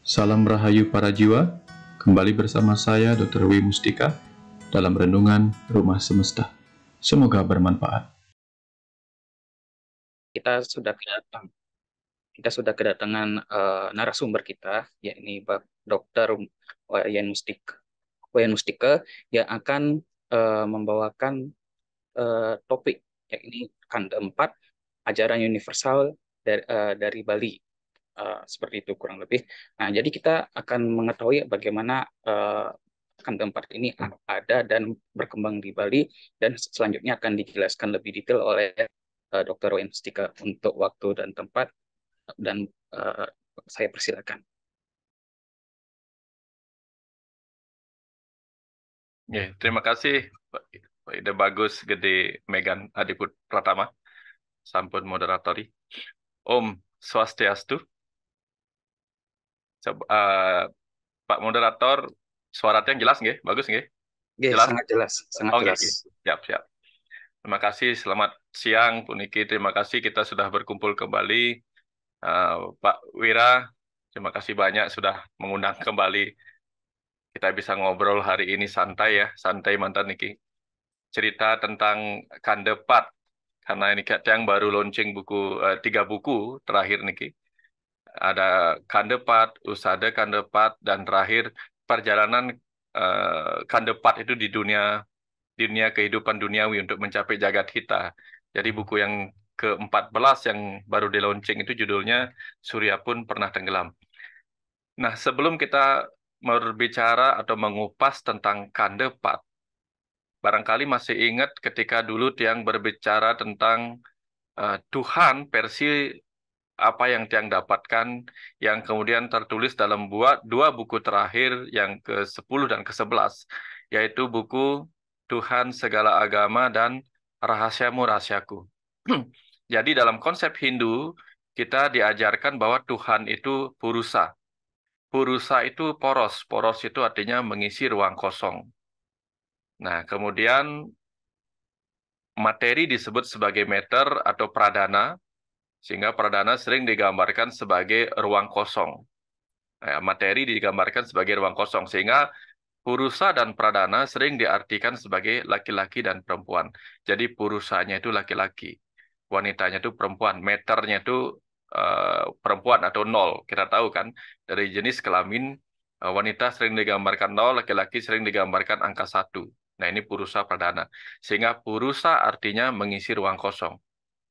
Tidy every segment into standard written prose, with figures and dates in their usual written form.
Salam Rahayu para jiwa, kembali bersama saya Dr. W. Mustika dalam Renungan Rumah Semesta. Semoga bermanfaat. Kita sudah kedatangan narasumber kita, yakni Dr. Wayan Mustika yang akan membawakan topik, yakni Kanda 4, ajaran universal dari Bali. Seperti itu kurang lebih. Nah, jadi kita akan mengetahui bagaimana Kanda 4 ini ada dan berkembang di Bali, dan selanjutnya akan dijelaskan lebih detail oleh Dr. Wayan Mustika. Untuk waktu dan tempat, dan saya persilakan. Terima kasih Pak Ide Bagus Gede Megan Adiput Pratama, sampun moderatori. Om Swastiastu. Pak moderator, suaranya yang jelas nggih? Bagus nggih? Jelas? Sangat jelas, sangat Oke, jelas. siap. Terima kasih, selamat siang Puniki. Terima kasih kita sudah berkumpul kembali. Pak Wira, terima kasih banyak sudah mengundang kembali. Kita bisa ngobrol hari ini santai ya, santai mantan Niki. Cerita tentang Kandepat, karena ini yang baru launching buku 3 buku terakhir Niki. Ada Kandepat, Usada Kandepat, dan terakhir perjalanan Kandepat itu di dunia kehidupan duniawi untuk mencapai jagat kita. Jadi buku yang ke-14 yang baru di launching itu judulnya Surya Pun Pernah Tenggelam. Nah, sebelum kita berbicara atau mengupas tentang Kandepat, barangkali masih ingat ketika dulu Tiang berbicara tentang Tuhan versi apa yang Tiang dapatkan, yang kemudian tertulis dalam dua buku terakhir yang ke-10 dan ke-11, yaitu buku Tuhan Segala Agama dan Rahasiamu Rahasiaku. Jadi dalam konsep Hindu, kita diajarkan bahwa Tuhan itu purusa. Purusa itu poros. Poros itu artinya mengisi ruang kosong. Nah, kemudian materi disebut sebagai matter atau pradana, sehingga pradana sering digambarkan sebagai ruang kosong. Nah, materi digambarkan sebagai ruang kosong, sehingga purusa dan pradana sering diartikan sebagai laki-laki dan perempuan. Jadi purusanya itu laki-laki, wanitanya itu perempuan, meternya itu perempuan atau nol. Kita tahu kan, dari jenis kelamin, wanita sering digambarkan nol, laki-laki sering digambarkan angka 1. Nah, ini purusa pradana. Sehingga purusa artinya mengisi ruang kosong.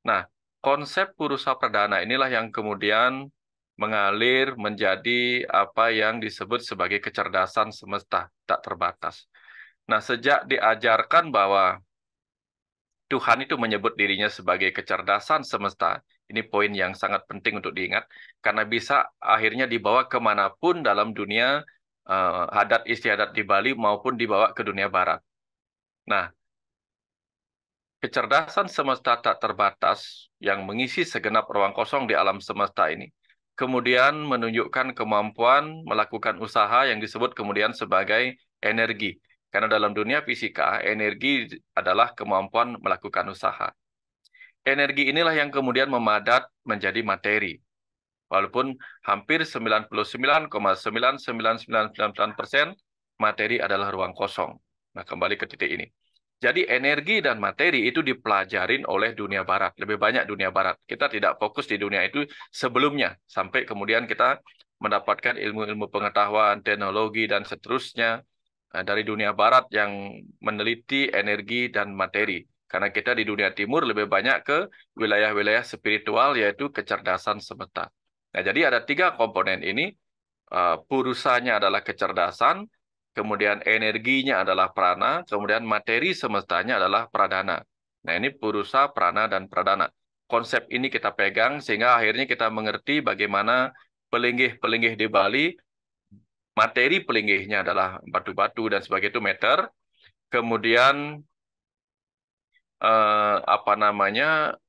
Nah, konsep purusa pradana inilah yang kemudian mengalir menjadi apa yang disebut sebagai kecerdasan semesta tak terbatas. Nah, sejak diajarkan bahwa Tuhan itu menyebut dirinya sebagai kecerdasan semesta, ini poin yang sangat penting untuk diingat, karena bisa akhirnya dibawa kemanapun dalam dunia adat istiadat di Bali maupun dibawa ke dunia barat. Nah, kecerdasan semesta tak terbatas yang mengisi segenap ruang kosong di alam semesta ini, kemudian menunjukkan kemampuan melakukan usaha yang disebut kemudian sebagai energi. Karena dalam dunia fisika, energi adalah kemampuan melakukan usaha. Energi inilah yang kemudian memadat menjadi materi. Walaupun hampir 99,99999% materi adalah ruang kosong. Nah, kembali ke titik ini. Jadi energi dan materi itu dipelajarin oleh dunia barat. Lebih banyak dunia barat. Kita tidak fokus di dunia itu sebelumnya. Sampai kemudian kita mendapatkan ilmu-ilmu pengetahuan, teknologi, dan seterusnya dari dunia barat yang meneliti energi dan materi. Karena kita di dunia timur lebih banyak ke wilayah-wilayah spiritual, yaitu kecerdasan semesta. Nah, jadi ada 3 komponen ini. Purusanya adalah kecerdasan, kemudian energinya adalah prana, kemudian materi semestanya adalah pradana. Nah, ini purusa, prana, dan pradana. Konsep ini kita pegang sehingga akhirnya kita mengerti bagaimana pelinggih-pelinggih di Bali, materi pelinggihnya adalah batu-batu dan sebagainya itu meter. Kemudian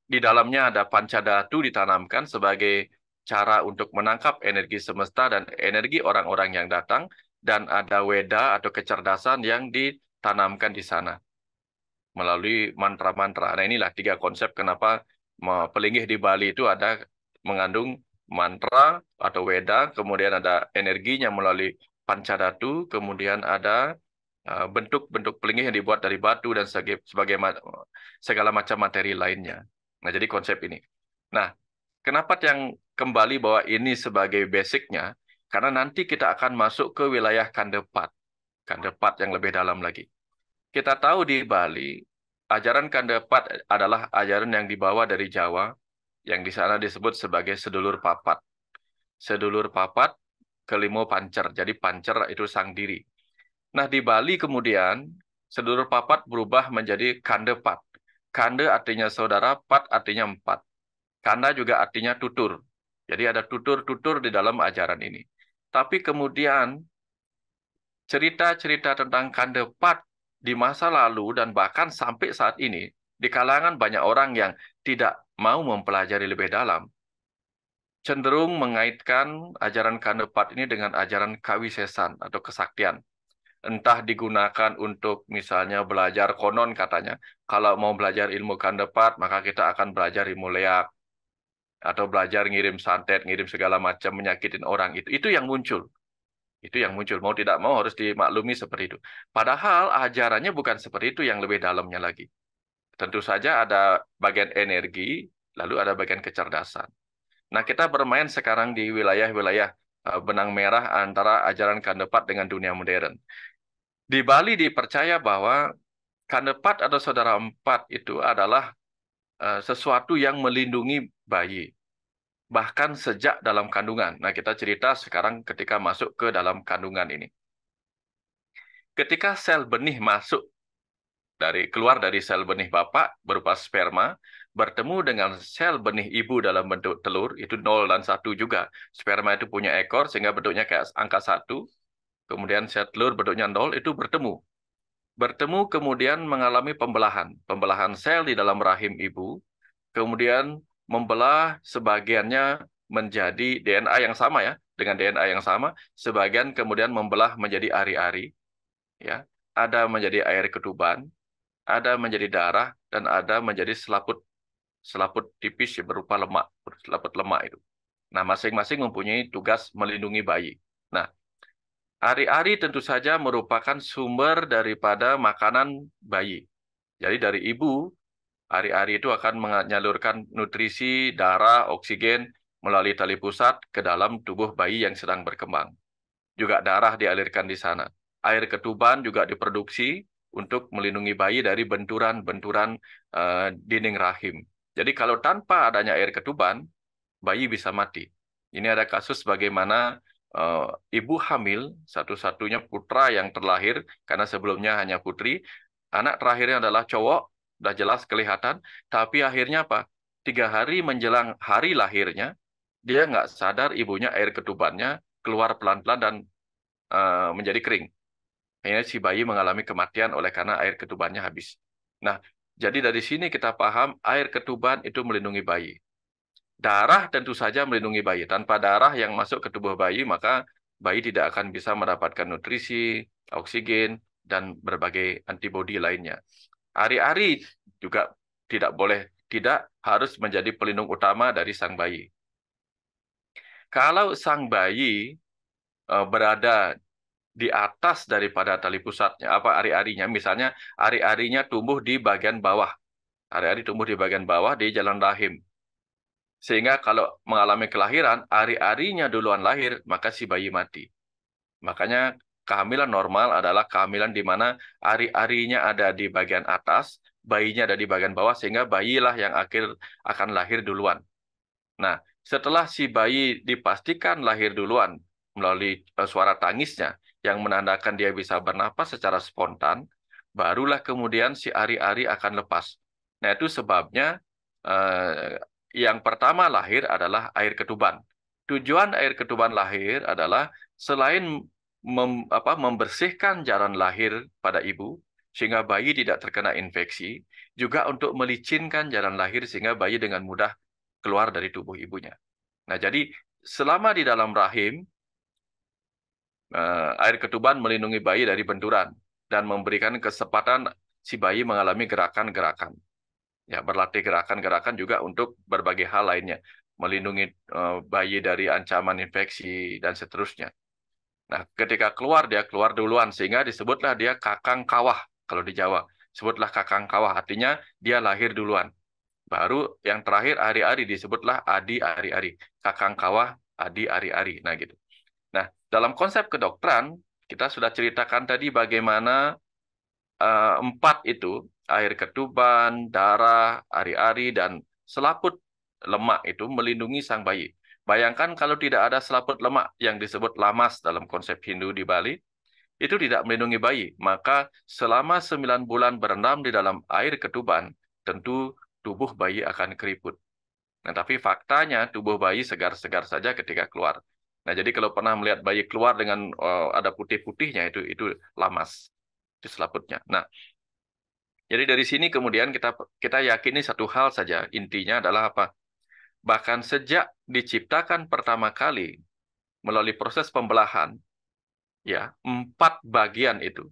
di dalamnya ada pancadatu ditanamkan sebagai cara untuk menangkap energi semesta dan energi orang-orang yang datang, dan ada weda atau kecerdasan yang ditanamkan di sana melalui mantra-mantra. Nah, inilah 3 konsep kenapa pelinggih di Bali itu ada mengandung mantra atau weda, kemudian ada energinya melalui pancadatu, kemudian ada bentuk-bentuk pelingih yang dibuat dari batu dan segala macam materi lainnya. Nah, jadi konsep ini. Nah, kenapa yang kembali bahwa ini sebagai basicnya? Karena nanti kita akan masuk ke wilayah Kandepat yang lebih dalam lagi. Kita tahu di Bali, ajaran Kandepat adalah ajaran yang dibawa dari Jawa, yang di sana disebut sebagai sedulur papat. Sedulur papat, kelimo pancer. Jadi pancer itu sang diri. Nah, di Bali kemudian, sedulur papat berubah menjadi Kandepat. Kande artinya saudara, pat artinya empat. Kanda juga artinya tutur. Jadi ada tutur-tutur di dalam ajaran ini. Tapi kemudian, cerita-cerita tentang Kandepat di masa lalu dan bahkan sampai saat ini, di kalangan banyak orang yang tidak mau mempelajari lebih dalam, cenderung mengaitkan ajaran Kandepat ini dengan ajaran kawisesan atau kesaktian. Entah digunakan untuk misalnya belajar konon katanya, kalau mau belajar ilmu Kandepat, maka kita akan belajar ilmu leak, atau belajar ngirim santet, ngirim segala macam, menyakitin orang. Itu yang muncul. Itu yang muncul. Mau tidak mau harus dimaklumi seperti itu. Padahal ajarannya bukan seperti itu, yang lebih dalamnya lagi. Tentu saja ada bagian energi, lalu ada bagian kecerdasan. Nah, kita bermain sekarang di wilayah-wilayah benang merah antara ajaran Kandepat dengan dunia modern. Di Bali dipercaya bahwa Kandepat atau saudara empat itu adalah sesuatu yang melindungi bayi. Bahkan sejak dalam kandungan. Nah, kita cerita sekarang ketika masuk ke dalam kandungan ini. Ketika sel benih keluar dari sel benih bapak berupa sperma, bertemu dengan sel benih ibu dalam bentuk telur, itu 0 dan 1 juga. Sperma itu punya ekor, sehingga bentuknya kayak angka 1. Kemudian sel telur bentuknya 0, itu bertemu. Bertemu kemudian mengalami pembelahan. Pembelahan sel di dalam rahim ibu, kemudian membelah sebagiannya menjadi DNA yang sama ya, dengan DNA yang sama, sebagian kemudian membelah menjadi ari-ari, ya, ada menjadi air ketuban, ada menjadi darah, dan ada menjadi selaput tipis berupa lemak, selaput lemak itu. Nah, masing-masing mempunyai tugas melindungi bayi. Nah, ari-ari tentu saja merupakan sumber daripada makanan bayi. Jadi dari ibu, ari-ari itu akan menyalurkan nutrisi, darah, oksigen melalui tali pusat ke dalam tubuh bayi yang sedang berkembang. Juga darah dialirkan di sana. Air ketuban juga diproduksi untuk melindungi bayi dari benturan-benturan dinding rahim. Jadi kalau tanpa adanya air ketuban, bayi bisa mati. Ini ada kasus bagaimana ibu hamil, satu-satunya putra yang terlahir, karena sebelumnya hanya putri, anak terakhirnya adalah cowok, sudah jelas kelihatan, tapi akhirnya apa? 3 hari menjelang hari lahirnya, dia nggak sadar ibunya air ketubannya keluar pelan-pelan dan menjadi kering. Akhirnya si bayi mengalami kematian oleh karena air ketubannya habis. Nah, jadi dari sini kita paham air ketuban itu melindungi bayi. Darah tentu saja melindungi bayi. Tanpa darah yang masuk ke tubuh bayi, maka bayi tidak akan bisa mendapatkan nutrisi, oksigen, dan berbagai antibodi lainnya. Ari-ari juga tidak harus menjadi pelindung utama dari sang bayi. Kalau sang bayi berada di atas daripada tali pusatnya, ari-arinya, misalnya ari-arinya tumbuh di bagian bawah. Ari-ari tumbuh di bagian bawah di jalan rahim. Sehingga kalau mengalami kelahiran, ari-arinya duluan lahir, maka si bayi mati. Makanya kehamilan normal adalah kehamilan di mana ari-arinya ada di bagian atas, bayinya ada di bagian bawah, sehingga bayilah yang akan lahir duluan. Nah, setelah si bayi dipastikan lahir duluan melalui suara tangisnya, yang menandakan dia bisa bernapas secara spontan, barulah kemudian si ari-ari akan lepas. Nah, itu sebabnya yang pertama lahir adalah air ketuban. Tujuan air ketuban lahir adalah selain membersihkan jalan lahir pada ibu, sehingga bayi tidak terkena infeksi, juga untuk melicinkan jalan lahir sehingga bayi dengan mudah keluar dari tubuh ibunya. Nah, jadi selama di dalam rahim, air ketuban melindungi bayi dari benturan dan memberikan kesempatan si bayi mengalami gerakan-gerakan. Ya, berlatih gerakan-gerakan juga untuk berbagai hal lainnya. melindungi bayi dari ancaman infeksi, dan seterusnya. Nah, ketika keluar, dia keluar duluan, sehingga disebutlah dia kakang kawah, kalau di Jawa. Sebutlah kakang kawah, artinya dia lahir duluan. Baru yang terakhir ari-ari disebutlah adi ari-ari. Kakang kawah, adi ari-ari. Nah, gitu. Nah, dalam konsep kedokteran, kita sudah ceritakan tadi bagaimana 4 itu, air ketuban, darah, ari-ari, dan selaput lemak itu melindungi sang bayi. Bayangkan kalau tidak ada selaput lemak yang disebut lamas dalam konsep Hindu di Bali, itu tidak melindungi bayi. Maka selama 9 bulan berendam di dalam air ketuban, tentu tubuh bayi akan keriput. Nah, tapi faktanya tubuh bayi segar-segar saja ketika keluar. Nah, jadi kalau pernah melihat bayi keluar dengan ada putih-putihnya, itu lamas, itu selaputnya. Nah, jadi dari sini kemudian kita yakini satu hal saja, intinya adalah apa? Bahkan sejak diciptakan pertama kali melalui proses pembelahan, ya 4 bagian itu,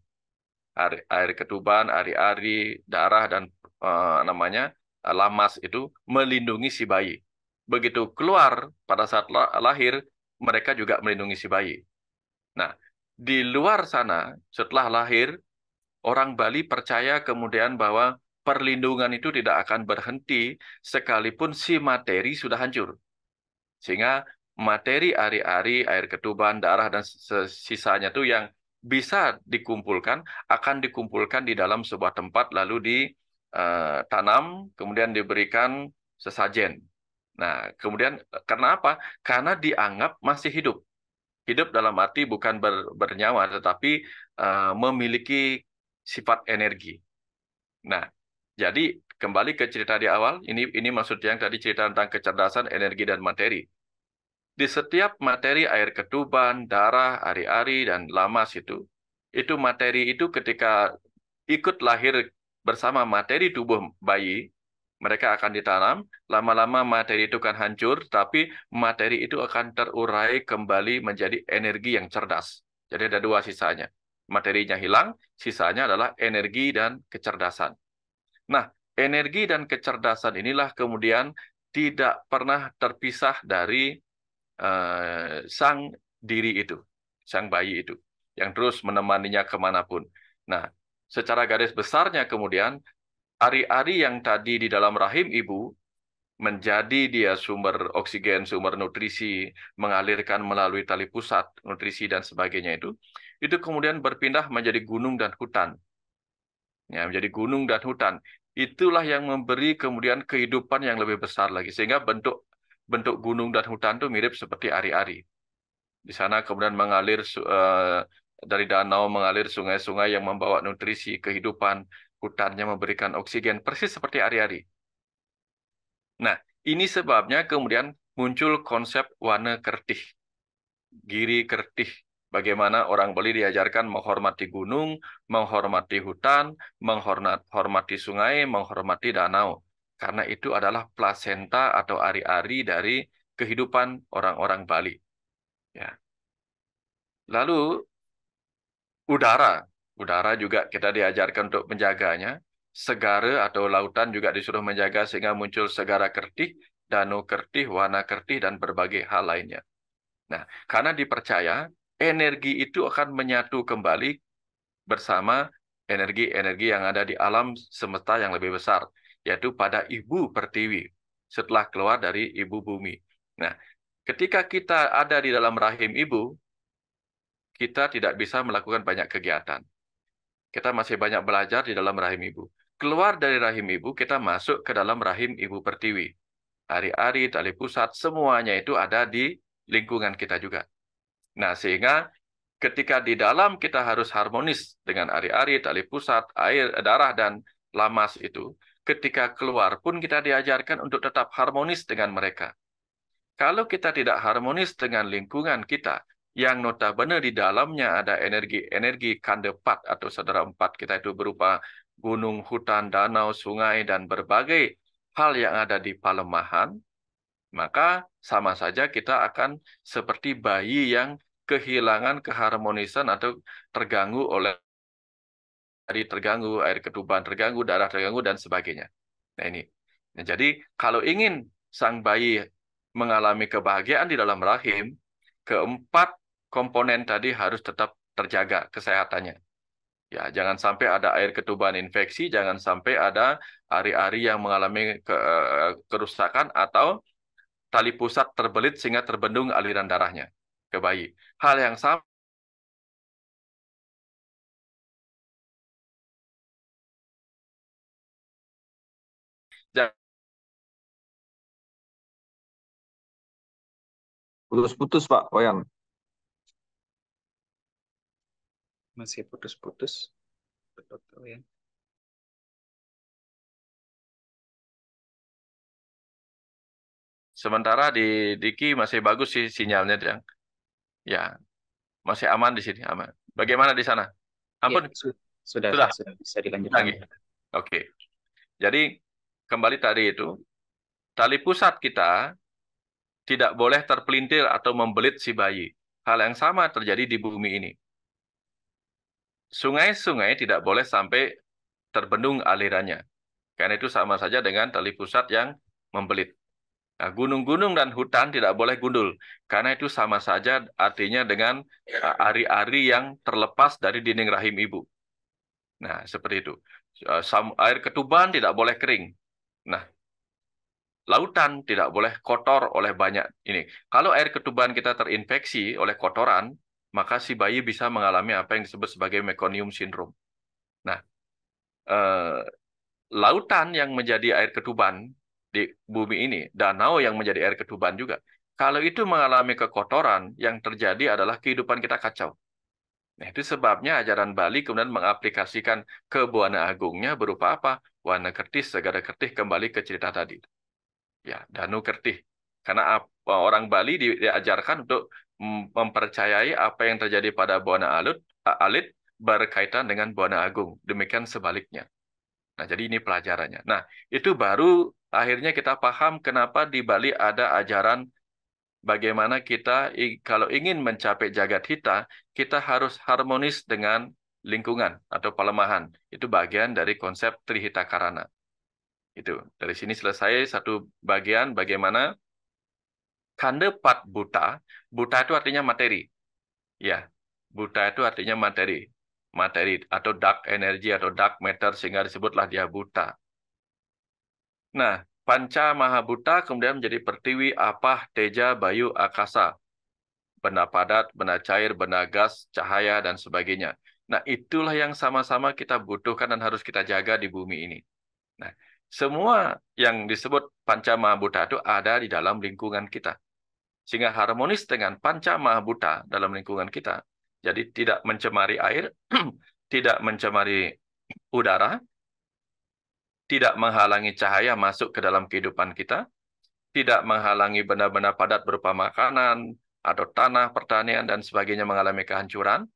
air ketuban, ari-ari, darah, dan lamas itu melindungi si bayi. Begitu keluar pada saat lahir, mereka juga melindungi si bayi. Nah, di luar sana, setelah lahir, orang Bali percaya kemudian bahwa perlindungan itu tidak akan berhenti sekalipun si materi sudah hancur. Sehingga materi ari-ari, air ketuban, darah, dan sisanya itu yang bisa dikumpulkan, akan dikumpulkan di dalam sebuah tempat, lalu ditanam, kemudian diberikan sesajen. Nah, kemudian karena apa? Karena dianggap masih hidup. Hidup dalam arti bukan bernyawa, tetapi memiliki sifat energi. Nah, jadi kembali ke cerita di awal, ini maksud yang tadi cerita tentang kecerdasan, energi, dan materi. Di setiap materi air ketuban, darah, ari-ari, dan lamas itu materi itu ketika ikut lahir bersama materi tubuh bayi, mereka akan ditanam, lama-lama materi itu akan hancur, tapi materi itu akan terurai kembali menjadi energi yang cerdas. Jadi ada 2 sisanya. Materinya hilang, sisanya adalah energi dan kecerdasan. Nah, energi dan kecerdasan inilah kemudian tidak pernah terpisah dari sang diri itu, sang bayi itu, yang terus menemaninya kemanapun. Nah, secara garis besarnya kemudian, ari-ari yang tadi di dalam rahim ibu menjadi dia sumber oksigen, sumber nutrisi, mengalirkan melalui tali pusat, nutrisi dan sebagainya itu kemudian berpindah menjadi gunung dan hutan. Ya, menjadi gunung dan hutan. Itulah yang memberi kemudian kehidupan yang lebih besar lagi, sehingga bentuk gunung dan hutan itu mirip seperti ari-ari. Di sana kemudian mengalir dari danau mengalir sungai-sungai yang membawa nutrisi kehidupan, hutannya memberikan oksigen, persis seperti ari-ari. Nah, ini sebabnya kemudian muncul konsep wana kertih, giri kertih. Bagaimana orang Bali diajarkan menghormati gunung, menghormati hutan, menghormati sungai, menghormati danau. Karena itu adalah plasenta atau ari-ari dari kehidupan orang-orang Bali. Ya. Lalu udara juga kita diajarkan untuk menjaganya. Segara atau lautan juga disuruh menjaga sehingga muncul segara kertih, danau kertih, wana kertih, dan berbagai hal lainnya. Nah, karena dipercaya energi itu akan menyatu kembali bersama energi-energi yang ada di alam semesta yang lebih besar, yaitu pada Ibu Pertiwi setelah keluar dari Ibu Bumi. Nah, ketika kita ada di dalam rahim Ibu, kita tidak bisa melakukan banyak kegiatan. Kita masih banyak belajar di dalam rahim ibu. Keluar dari rahim ibu, kita masuk ke dalam rahim Ibu Pertiwi. Ari-ari, tali pusat, semuanya itu ada di lingkungan kita juga. Nah, sehingga ketika di dalam kita harus harmonis dengan ari-ari, tali pusat, air, darah, dan lamas itu, ketika keluar pun kita diajarkan untuk tetap harmonis dengan mereka. Kalau kita tidak harmonis dengan lingkungan kita, yang notabene di dalamnya ada energi kanda 4 atau saudara 4 kita itu berupa gunung, hutan, danau, sungai, dan berbagai hal yang ada di palemahan, maka sama saja kita akan seperti bayi yang kehilangan keharmonisan atau terganggu oleh air ketuban terganggu, darah terganggu, dan sebagainya. Nah ini. Nah, jadi kalau ingin sang bayi mengalami kebahagiaan di dalam rahim, keempat komponen tadi harus tetap terjaga kesehatannya. Ya, jangan sampai ada air ketuban infeksi, jangan sampai ada ari-ari yang mengalami kerusakan atau tali pusat terbelit sehingga terbendung aliran darahnya ke bayi. Hal yang sama Putus-putus Pak Wayan. Masih putus-putus. Dokter ya. sementara di Diki masih bagus sih sinyalnya, yang ya masih aman di sini, aman. Bagaimana di sana? Ampun, Ya, sudah sudah bisa dilanjutkan. lagi. Oke. Jadi kembali tadi itu, tali pusat kita tidak boleh terpelintir atau membelit si bayi. Hal yang sama terjadi di bumi ini. Sungai-sungai tidak boleh sampai terbendung alirannya. Karena itu sama saja dengan tali pusat yang membelit. Nah, gunung-gunung dan hutan tidak boleh gundul. Karena itu sama saja artinya dengan ari-ari yang terlepas dari dinding rahim ibu. Nah, seperti itu. Air ketuban tidak boleh kering. Nah, lautan tidak boleh kotor oleh banyak ini. Kalau air ketuban kita terinfeksi oleh kotoran, maka si bayi bisa mengalami apa yang disebut sebagai meconium syndrome. Nah, lautan yang menjadi air ketuban di bumi ini, danau yang menjadi air ketuban juga. Kalau itu mengalami kekotoran, yang terjadi adalah kehidupan kita kacau. Nah, itu sebabnya ajaran Bali kemudian mengaplikasikan ke Buana Agungnya berupa apa? Wana Kertih, Segara Kertih, kembali ke cerita tadi. Ya, Danu Kertih. Karena orang Bali diajarkan untuk mempercayai apa yang terjadi pada Buana Alit berkaitan dengan Buana Agung. Demikian sebaliknya. Nah, jadi ini pelajarannya. Nah, itu baru akhirnya kita paham kenapa di Bali ada ajaran bagaimana kita kalau ingin mencapai jagat hita, kita harus harmonis dengan lingkungan atau pelemahan. Itu bagian dari konsep Trihita Karana. Itu. Dari sini selesai satu bagian bagaimana Kandepat buta. Buta itu artinya materi. Ya, buta itu artinya materi. Materi atau dark energy atau dark matter sehingga disebutlah dia buta. Nah, Panca Mahabuta kemudian menjadi Pertiwi, Apah, Teja, Bayu, Akasa. Benda padat, benda cair, benda gas, cahaya, dan sebagainya. Nah, itulah yang sama-sama kita butuhkan dan harus kita jaga di bumi ini. Nah, semua yang disebut Panca Mahabuta itu ada di dalam lingkungan kita. Sehingga harmonis dengan Panca Mahabuta dalam lingkungan kita. Jadi tidak mencemari air, tidak mencemari udara, tidak menghalangi cahaya masuk ke dalam kehidupan kita, tidak menghalangi benda-benda padat berupa makanan, atau tanah, pertanian, dan sebagainya mengalami kehancuran.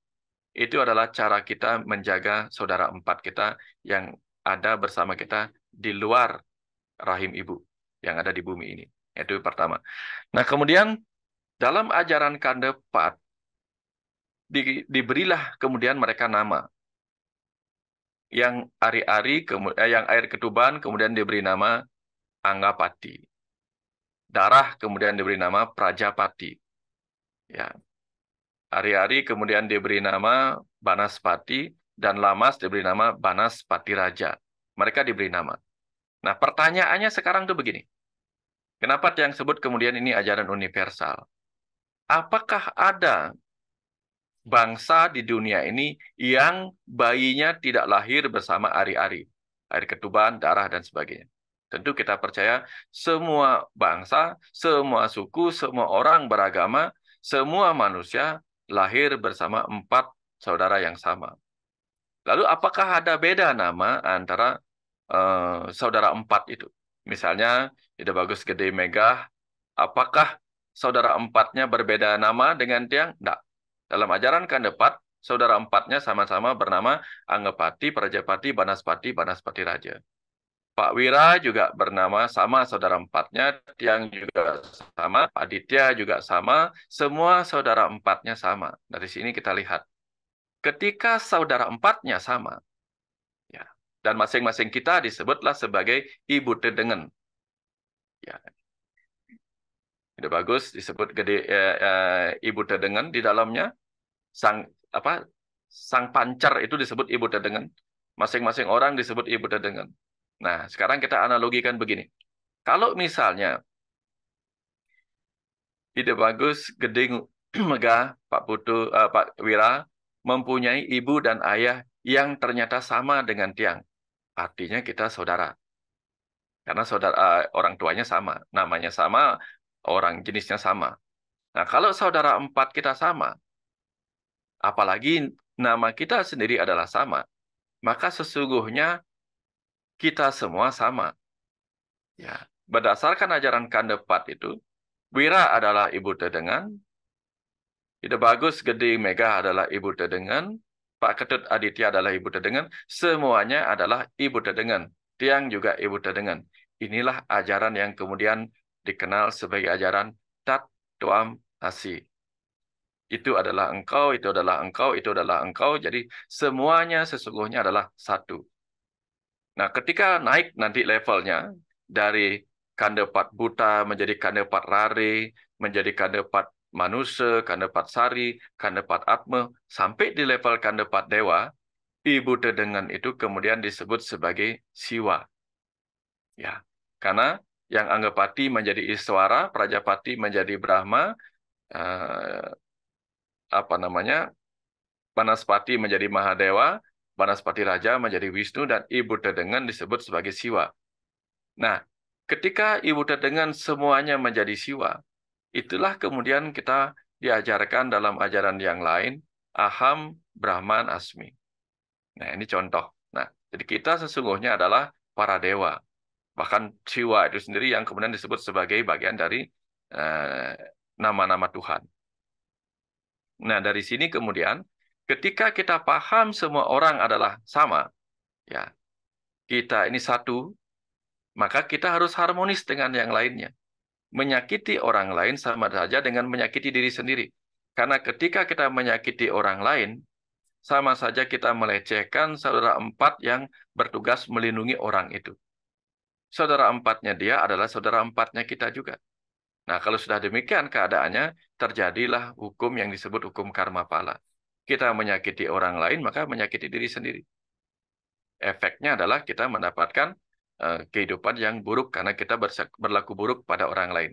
Itu adalah cara kita menjaga saudara empat kita yang ada bersama kita di luar rahim ibu, yang ada di bumi ini. Itu pertama. Nah, kemudian dalam ajaran Kandepat, diberilah kemudian mereka nama. Yang ari-ari, yang air ketuban kemudian diberi nama Anggapati. Darah kemudian diberi nama Prajapati. Ya. Ari-ari kemudian diberi nama Banaspati dan Lamas diberi nama Banaspati Raja. Mereka diberi nama. Nah, pertanyaannya sekarang tuh begini. Kenapa yang sebut kemudian ini ajaran universal? Apakah ada bangsa di dunia ini yang bayinya tidak lahir bersama ari-ari, air ketuban, darah, dan sebagainya? Tentu kita percaya semua bangsa, semua suku, semua orang beragama, semua manusia lahir bersama empat saudara yang sama. Lalu apakah ada beda nama antara saudara empat itu? Misalnya, Ida Bagus Gede Megah, apakah saudara empatnya berbeda nama dengan tiang? Tidak. Dalam ajaran Kandepat, saudara empatnya sama-sama bernama Anggapati, Prajapati, Banaspati, Banaspati Raja. Pak Wira juga bernama sama saudara empatnya, Tiang juga sama, Aditya juga sama, semua saudara empatnya sama. Dari sini kita lihat. Ketika saudara empatnya sama, ya, dan masing-masing kita disebutlah sebagai Ibu Tedengen. Ya. Ide bagus disebut ibu tedengen di dalamnya. Sang pancar itu disebut ibu tedengen. Masing-masing orang disebut ibu tedengen. Nah, sekarang kita analogikan begini. Kalau misalnya ide bagus, Geding, Megah, Pak Wira mempunyai ibu dan ayah yang ternyata sama dengan Tiang. Artinya kita saudara. Karena orang tuanya sama, namanya sama, orang jenisnya sama. Nah, kalau saudara 4 kita sama, apalagi nama kita sendiri adalah sama, maka sesungguhnya kita semua sama. Ya, berdasarkan ajaran Kandepat itu, Wira adalah ibu tedengan, Ide Bagus Gede Mega adalah ibu tedengan, Pak Ketut Aditya adalah ibu tedengan, semuanya adalah ibu tedengan. Tiang juga ibu tedengan. Inilah ajaran yang kemudian dikenal sebagai ajaran Tat Tuam Asi. Itu adalah engkau, itu adalah engkau, itu adalah engkau. Jadi semuanya sesungguhnya adalah satu. Nah, ketika naik nanti levelnya dari Kandepat Buta menjadi Kandepat Rare, menjadi Kandepat Manusia, Kandepat Sari, Kandepat Atma, sampai di level Kandepat Dewa, ibu tedengan itu kemudian disebut sebagai Siwa. Ya, karena yang Anggapati menjadi Iswara, Prajapati menjadi Brahma, Banaspati menjadi Mahadewa, Banaspati Raja menjadi Wisnu, dan ibu tedengan disebut sebagai Siwa. Nah, ketika ibu tedengan semuanya menjadi Siwa, itulah kemudian kita diajarkan dalam ajaran yang lain, Aham, Brahman, Asmi. Nah, ini contoh. Nah, jadi kita sesungguhnya adalah para dewa. Bahkan Siwa itu sendiri yang kemudian disebut sebagai bagian dari nama-nama Tuhan. Nah, dari sini kemudian, ketika kita paham semua orang adalah sama, ya, kita ini satu, maka kita harus harmonis dengan yang lainnya. Menyakiti orang lain sama saja dengan menyakiti diri sendiri. Karena ketika kita menyakiti orang lain, sama saja kita melecehkan saudara 4 yang bertugas melindungi orang itu. Saudara 4-nya dia adalah saudara 4-nya kita juga. Nah, kalau sudah demikian keadaannya, terjadilah hukum yang disebut hukum karma pala. Kita menyakiti orang lain, maka menyakiti diri sendiri. Efeknya adalah kita mendapatkan kehidupan yang buruk karena kita berlaku buruk pada orang lain.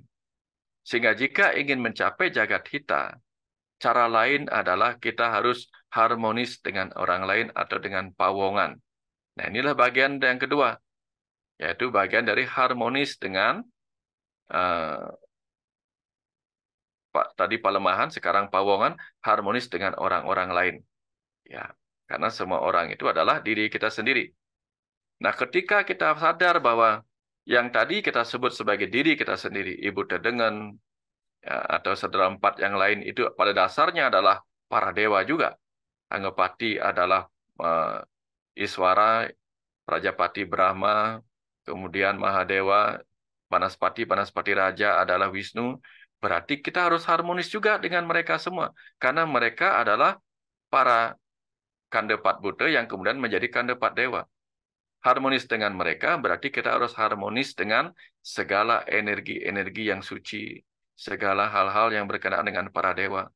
Sehingga jika ingin mencapai jagat hita, cara lain adalah kita harus harmonis dengan orang lain atau dengan pawongan. Nah, inilah bagian yang kedua, yaitu bagian dari harmonis dengan tadi palemahan, sekarang pawongan, harmonis dengan orang-orang lain. Ya, karena semua orang itu adalah diri kita sendiri. Nah, ketika kita sadar bahwa yang tadi kita sebut sebagai diri kita sendiri, ibu tedengan, ya, atau saudara 4 yang lain itu pada dasarnya adalah para dewa juga. Anggapati adalah Iswara, Prajapati Brahma, kemudian Mahadewa, Banaspati Raja adalah Wisnu. Berarti kita harus harmonis juga dengan mereka semua. Karena mereka adalah para Kandepat Buddha yang kemudian menjadi Kandepat Dewa. Harmonis dengan mereka berarti kita harus harmonis dengan segala energi-energi yang suci, segala hal-hal yang berkenaan dengan para dewa.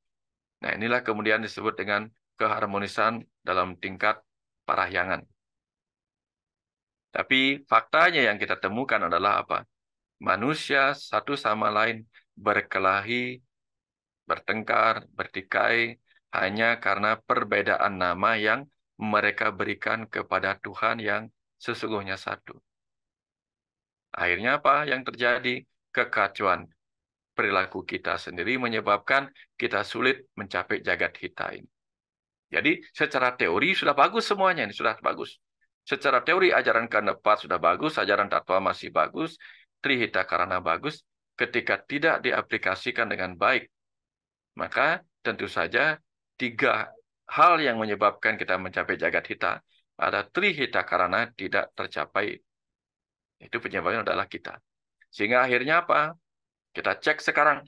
Nah, inilah kemudian disebut dengan keharmonisan dalam tingkat parahyangan. Tapi faktanya yang kita temukan adalah apa? Manusia satu sama lain berkelahi, bertengkar, bertikai, hanya karena perbedaan nama yang mereka berikan kepada Tuhan yang sesungguhnya satu. Akhirnya apa yang terjadi? Kekacauan perilaku kita sendiri menyebabkan kita sulit mencapai jagat hita ini. Jadi secara teori sudah bagus semuanya, ini sudah bagus. Secara teori ajaran Kandepat sudah bagus, ajaran Tatwa masih bagus, Trihita Karana bagus. Ketika tidak diaplikasikan dengan baik, maka tentu saja 3 hal yang menyebabkan kita mencapai jagat hita. Ada Trihita Karana tidak tercapai. Itu penyebabnya adalah kita. Sehingga akhirnya apa? Kita cek sekarang.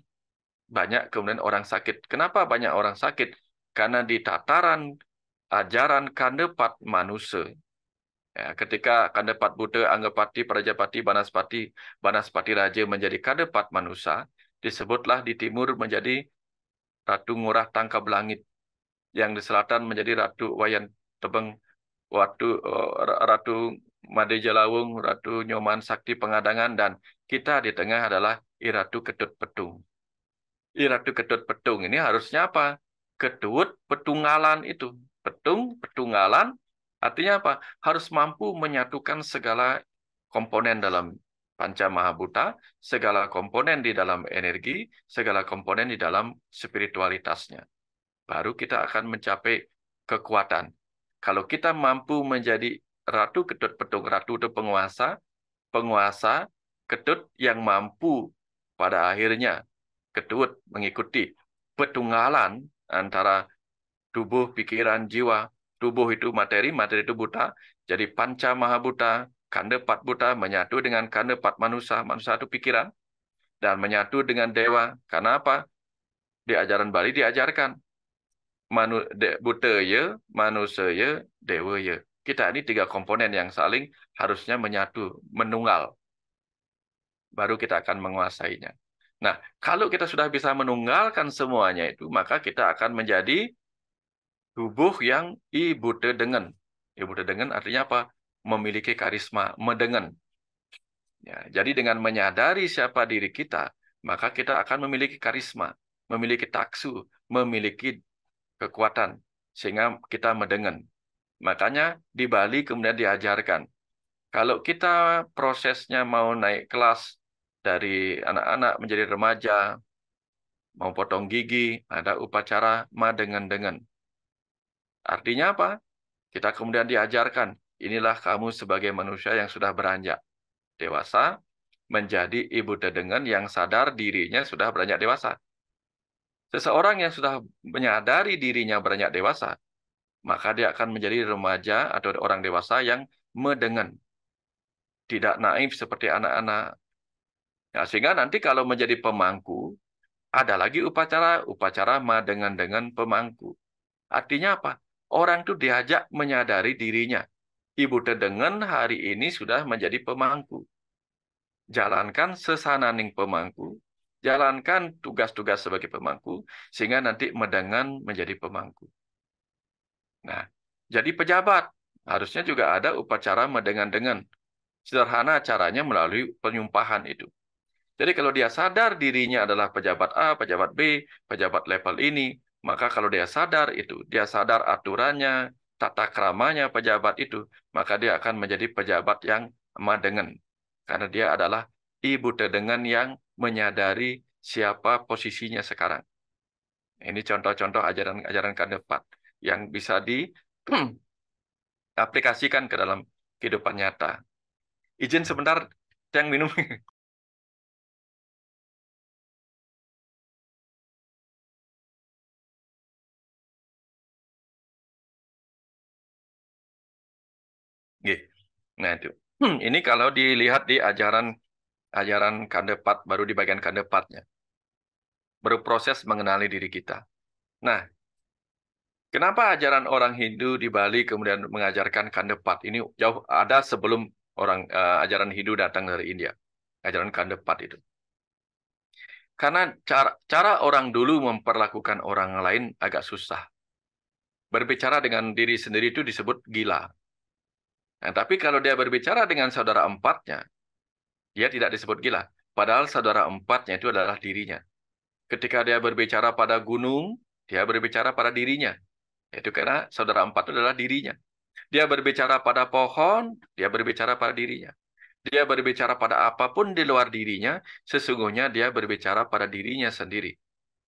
Banyak kemudian orang sakit. Kenapa banyak orang sakit? Karena di tataran ajaran Kandepat manusia, ya, ketika Kandepat Buddha, Anggapati, Prajapati, Banaspati Raja menjadi Kandepat manusia, disebutlah di timur menjadi Ratu Ngurah Tangkab Langit, yang di selatan menjadi Ratu Wayan Tebeng, Ratu Made Jalawung, Ratu Nyoman Sakti Pengadangan, dan kita di tengah adalah Iratu Ketut Petung. Iratu Ketut Petung ini harusnya apa? Ketut Petunggalan itu. Petung, Petunggalan, artinya apa? Harus mampu menyatukan segala komponen dalam Panca Mahabhuta, segala komponen di dalam energi, segala komponen di dalam spiritualitasnya. Baru kita akan mencapai kekuatan. Kalau kita mampu menjadi Ratu Ketut Petung, Ratu itu penguasa, penguasa Ketut yang mampu pada akhirnya Ketut mengikuti petunggalan antara tubuh, pikiran, jiwa. Tubuh itu materi, materi itu buta. Jadi Panca Mahabhuta, kanda 4 buta menyatu dengan kanda 4 manusia. Manusia itu pikiran. Dan menyatu dengan dewa. Karena apa? Di ajaran Bali diajarkan. Buta ya, manusia ya, dewa ya. Kita ini 3 komponen yang saling harusnya menyatu, menunggal. Baru kita akan menguasainya. Nah, kalau kita sudah bisa menunggalkan semuanya itu, maka kita akan menjadi tubuh yang ibuta dengan. Ibuta dengan artinya apa? Memiliki karisma, medengen. Ya, jadi dengan menyadari siapa diri kita, maka kita akan memiliki karisma, memiliki taksu, memiliki kekuatan, sehingga kita medengen. Makanya di Bali kemudian diajarkan, kalau kita prosesnya mau naik kelas dari anak-anak menjadi remaja, mau potong gigi, ada upacara madengen-dengen. Artinya apa? Kita kemudian diajarkan, inilah kamu sebagai manusia yang sudah beranjak dewasa, menjadi ibu dedengan yang sadar dirinya sudah beranjak dewasa. Seseorang yang sudah menyadari dirinya beranjak dewasa, maka dia akan menjadi remaja atau orang dewasa yang medengen. Tidak naif seperti anak-anak. Ya, sehingga nanti kalau menjadi pemangku, ada lagi upacara madengen-dengan pemangku. Artinya apa? Orang itu diajak menyadari dirinya. Ibu dedengen hari ini sudah menjadi pemangku. Jalankan sesananing pemangku. Jalankan tugas-tugas sebagai pemangku. Sehingga nanti medengen menjadi pemangku. Nah, jadi pejabat. Harusnya juga ada upacara medengen-dengan. Sederhana caranya melalui penyumpahan itu. Jadi kalau dia sadar dirinya adalah pejabat A, pejabat B, pejabat level ini, maka kalau dia sadar itu, dia sadar aturannya, tata kramanya pejabat itu, maka dia akan menjadi pejabat yang madengen. Karena dia adalah ibu dedengan yang menyadari siapa posisinya sekarang. Ini contoh-contoh ajaran-ajaran Kandepat yang bisa diaplikasikan ke dalam kehidupan nyata. Izin sebentar, yang minum. Nah itu. Ini kalau dilihat di ajaran Kandepat, baru di bagian Kandepatnya. Baru proses mengenali diri kita. Nah, kenapa ajaran orang Hindu di Bali kemudian mengajarkan Kandepat? Ini jauh ada sebelum ajaran Hindu datang dari India. Ajaran Kandepat itu. Karena cara orang dulu memperlakukan orang lain agak susah. Berbicara dengan diri sendiri itu disebut gila. Nah, tapi kalau dia berbicara dengan saudara empatnya, dia tidak disebut gila. Padahal saudara empatnya itu adalah dirinya. Ketika dia berbicara pada gunung, dia berbicara pada dirinya. Itu karena saudara empat itu adalah dirinya. Dia berbicara pada pohon, dia berbicara pada dirinya. Dia berbicara pada apapun di luar dirinya, sesungguhnya dia berbicara pada dirinya sendiri.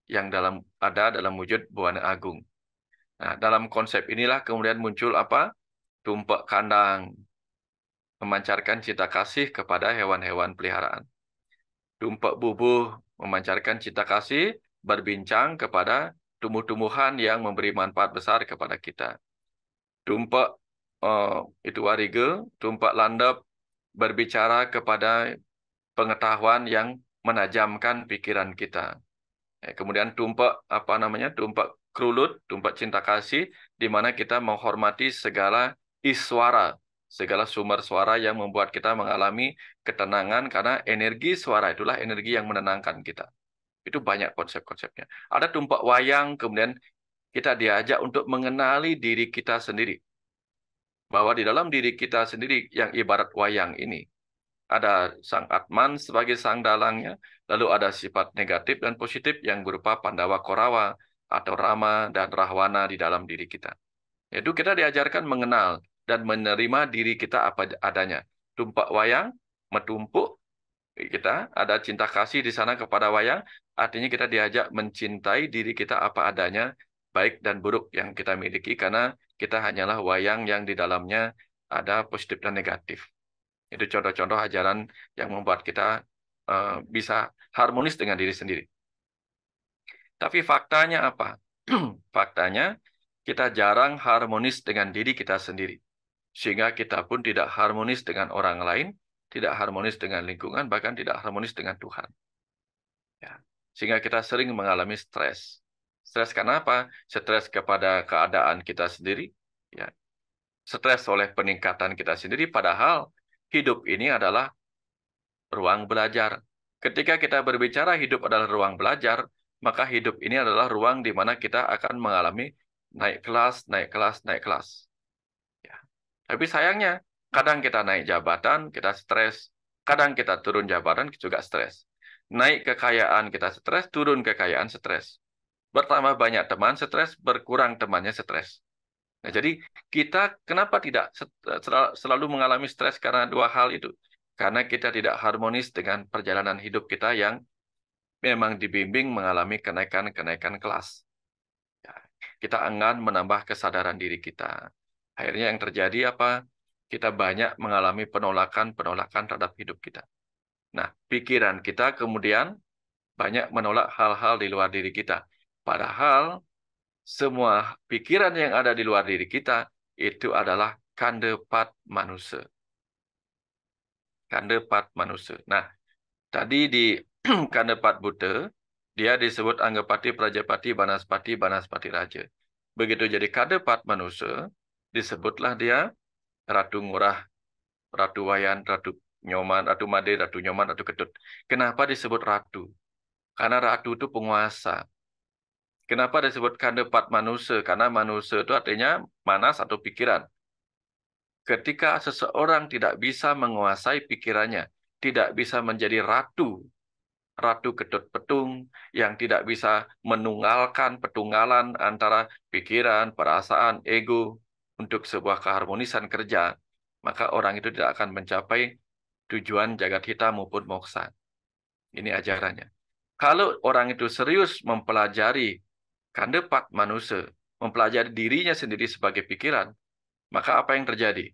Yang ada dalam wujud Buana Agung. Nah, dalam konsep inilah kemudian muncul apa? Tumpak kandang. Memancarkan cita kasih kepada hewan-hewan peliharaan. Tumpak bubuh memancarkan cita kasih, berbincang kepada tumbuh-tumbuhan yang memberi manfaat besar kepada kita. Tumpak itu warige, tumpak landap berbicara kepada pengetahuan yang menajamkan pikiran kita. Kemudian tumpak tumpak kerulut, tumpak cinta kasih, di mana kita menghormati segala iswara, segala sumber suara yang membuat kita mengalami ketenangan, karena energi suara itulah energi yang menenangkan kita. Itu banyak konsep-konsepnya. Ada tumpak wayang, kemudian kita diajak untuk mengenali diri kita sendiri. Bahwa di dalam diri kita sendiri yang ibarat wayang ini, ada sang Atman sebagai sang dalangnya, lalu ada sifat negatif dan positif yang berupa Pandawa Korawa atau Rama dan Rahwana di dalam diri kita. Yaitu kita diajarkan mengenal dan menerima diri kita apa adanya. Tumpak wayang, metumpuk, kita ada cinta kasih di sana kepada wayang, artinya kita diajak mencintai diri kita apa adanya, baik dan buruk yang kita miliki, karena kita hanyalah wayang yang di dalamnya ada positif dan negatif. Itu contoh-contoh ajaran yang membuat kita bisa harmonis dengan diri sendiri. Tapi faktanya apa? Faktanya, kita jarang harmonis dengan diri kita sendiri. Sehingga kita pun tidak harmonis dengan orang lain, tidak harmonis dengan lingkungan, bahkan tidak harmonis dengan Tuhan. Ya. Sehingga kita sering mengalami stres. Stres karena apa? Stres kepada keadaan kita sendiri. Ya. Stres oleh peningkatan kita sendiri, padahal hidup ini adalah ruang belajar. Ketika kita berbicara hidup adalah ruang belajar, maka hidup ini adalah ruang di mana kita akan mengalami naik kelas, naik kelas, naik kelas. Ya. Tapi sayangnya, kadang kita naik jabatan, kita stres. Kadang kita turun jabatan, juga stres. Naik kekayaan, kita stres. Turun kekayaan, stres. Bertambah banyak teman, stres. Berkurang temannya, stres. Nah, jadi kita kenapa tidak selalu mengalami stres karena dua hal itu? Karena kita tidak harmonis dengan perjalanan hidup kita yang memang dibimbing mengalami kenaikan-kenaikan kelas. Ya, kita enggan menambah kesadaran diri kita. Akhirnya yang terjadi apa? Kita banyak mengalami penolakan-penolakan terhadap hidup kita. Nah, pikiran kita kemudian banyak menolak hal-hal di luar diri kita. Padahal semua pikiran yang ada di luar diri kita itu adalah kandepat manusia. Kandepat manusia. Nah, tadi di kandepat Buddha, dia disebut Anggapati, Prajapati, Banaspati, Banaspati Raja. Begitu jadi kandepat manusia, disebutlah dia Ratu Ngurah, Ratu Wayan, Ratu Nyoman, Ratu Made, Ratu Nyoman, Ratu Ketut. Kenapa disebut ratu? Karena ratu itu penguasa. Kenapa disebut kandepat manusia? Karena manusia itu artinya manas atau pikiran. Ketika seseorang tidak bisa menguasai pikirannya, tidak bisa menjadi ratu ketut petung, yang tidak bisa menunggalkan petunggalan antara pikiran, perasaan, ego untuk sebuah keharmonisan kerja, maka orang itu tidak akan mencapai tujuan jagat hitam maupun moksa. Ini ajarannya. Kalau orang itu serius mempelajari kandepat manusia, mempelajari dirinya sendiri sebagai pikiran, maka apa yang terjadi?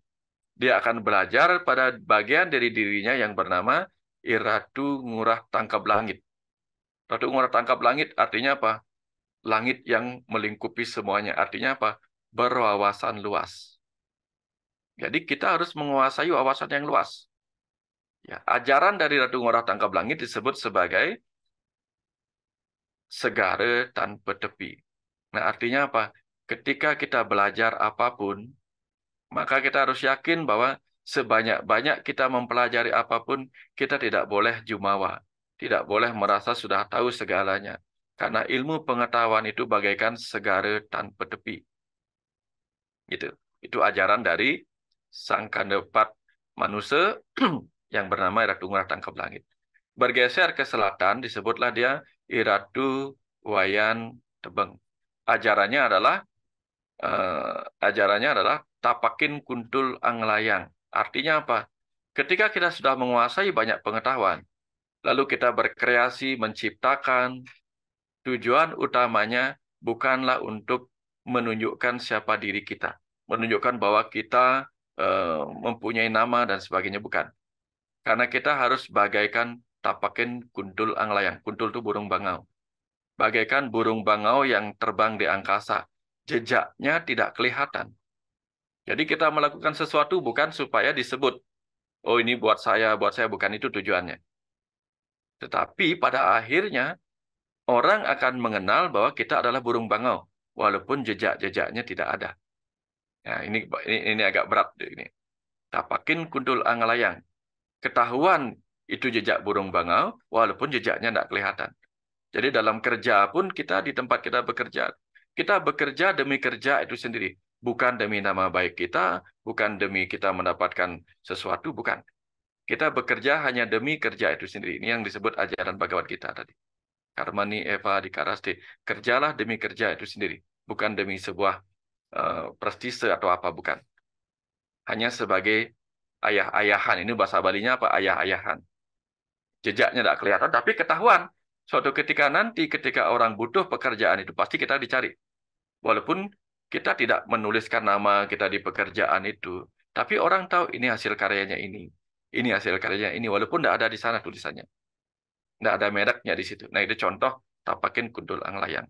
Dia akan belajar pada bagian dari dirinya yang bernama Ratu Ngurah Tangkap Langit. Ratu Ngurah Tangkap Langit artinya apa? Langit yang melingkupi semuanya. Artinya apa? Berwawasan luas. Jadi kita harus menguasai wawasan yang luas. Ya, ajaran dari Ratu Ngurah Tangkap Langit disebut sebagai segara tanpa tepi. Nah, artinya apa? Ketika kita belajar apapun, maka kita harus yakin bahwa sebanyak-banyak kita mempelajari apapun, kita tidak boleh jumawa. Tidak boleh merasa sudah tahu segalanya. Karena ilmu pengetahuan itu bagaikan segara tanpa tepi. Gitu. Itu ajaran dari sang kandepat manusia yang bernama Ratu Ngurah Tangkap Langit. Bergeser ke selatan, disebutlah dia Iratu Wayan Tebeng. Ajarannya adalah tapakin kuntul anglayang. Artinya apa? Ketika kita sudah menguasai banyak pengetahuan, lalu kita berkreasi, menciptakan, tujuan utamanya bukanlah untuk menunjukkan siapa diri kita, menunjukkan bahwa kita mempunyai nama dan sebagainya, bukan. Karena kita harus bagaikan tapakin kuntul anglayang. Kuntul itu burung bangau. Bagaikan burung bangau yang terbang di angkasa. Jejaknya tidak kelihatan. Jadi kita melakukan sesuatu bukan supaya disebut, oh ini buat saya, bukan itu tujuannya. Tetapi pada akhirnya, orang akan mengenal bahwa kita adalah burung bangau, walaupun jejak-jejaknya tidak ada. Nah, ini agak berat. Ini. Tapakin kuntul anglayang. Ketahuan itu jejak burung bangau, walaupun jejaknya tidak kelihatan. Jadi dalam kerja pun kita di tempat kita bekerja demi kerja itu sendiri. Bukan demi nama baik kita, bukan demi kita mendapatkan sesuatu, bukan. Kita bekerja hanya demi kerja itu sendiri. Ini yang disebut ajaran Bhagavad Gita tadi. Karmani eva dikaraste. Kerjalah demi kerja itu sendiri. Bukan demi sebuah prestise atau apa, bukan. Hanya sebagai ayah-ayahan. Ini bahasa Balinya apa? Ayah-ayahan. Jejaknya tidak kelihatan, tapi ketahuan. Suatu ketika nanti, ketika orang butuh pekerjaan itu, pasti kita dicari. Walaupun kita tidak menuliskan nama kita di pekerjaan itu, tapi orang tahu ini hasil karyanya ini hasil karyanya ini, walaupun tidak ada di sana tulisannya. Tidak ada mereknya di situ. Nah, itu contoh tapakin kundul anglayang.